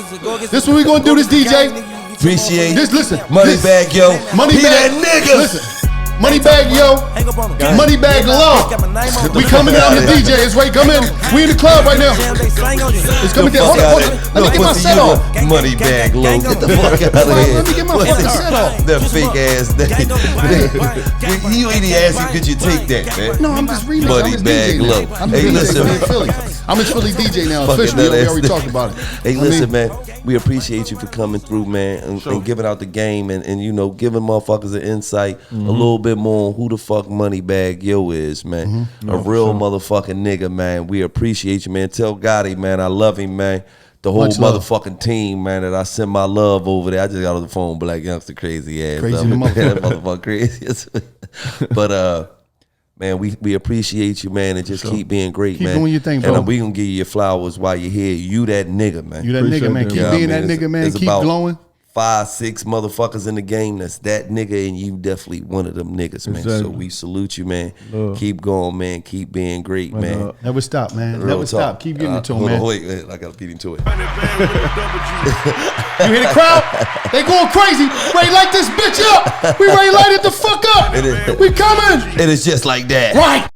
This what we gonna do, this DJ. Appreciate This listen. Moneybag Yo. Moneybag, He that nigga. Listen. Moneybag Yo. Hang up on him. Moneybag Low. We coming down the DJ. It's right. Come in. We in the club right now. It's coming down. Hold on. Let me get my set off. Moneybag Low. Get the fuck out of here. Let me get my fucking set off. That fake ass name. You ain't ask you, could you take that, man? No, I'm just remixing. Moneybag Low. Hey, listen. I'm in Philly. I'm in Philly DJ now. Fucking Officially, we nut ass already nigga. talked about it. Hey, listen, man. We appreciate you for coming through, man, and giving out the game and you know, giving motherfuckers an insight a little bit more on who the fuck Moneybag Yo is, man. A real motherfucking nigga, man. We appreciate you, man. Tell Gotti, man, I love him, man. The whole Much love. motherfucking team, man, that I send my love over there. I just got on the phone with Black Youngster, crazy ass. Crazy That motherfucker. motherfucker crazy. But man, we appreciate you, man, and just keep being great, Keep man. doing your thing, bro. And we gonna give you your flowers while you're here. You that nigga, man. You that nigga, man. Keep Yeah, being I that mean, nigga, man. it's Keep about glowing. 5, 6 motherfuckers in the game that's that nigga, and you definitely one of them niggas, man. So we salute you, man. Keep going, man. Keep being great, man. Never stop, man. Real Never talk. stop. Keep getting it to him, Hold man. on, wait, I gotta feed him to it. Moneybag with the double G. You hear the crowd? They going crazy. Ready to light this bitch up. We ready to light it the fuck up. It is. We coming. It is just like that. Right.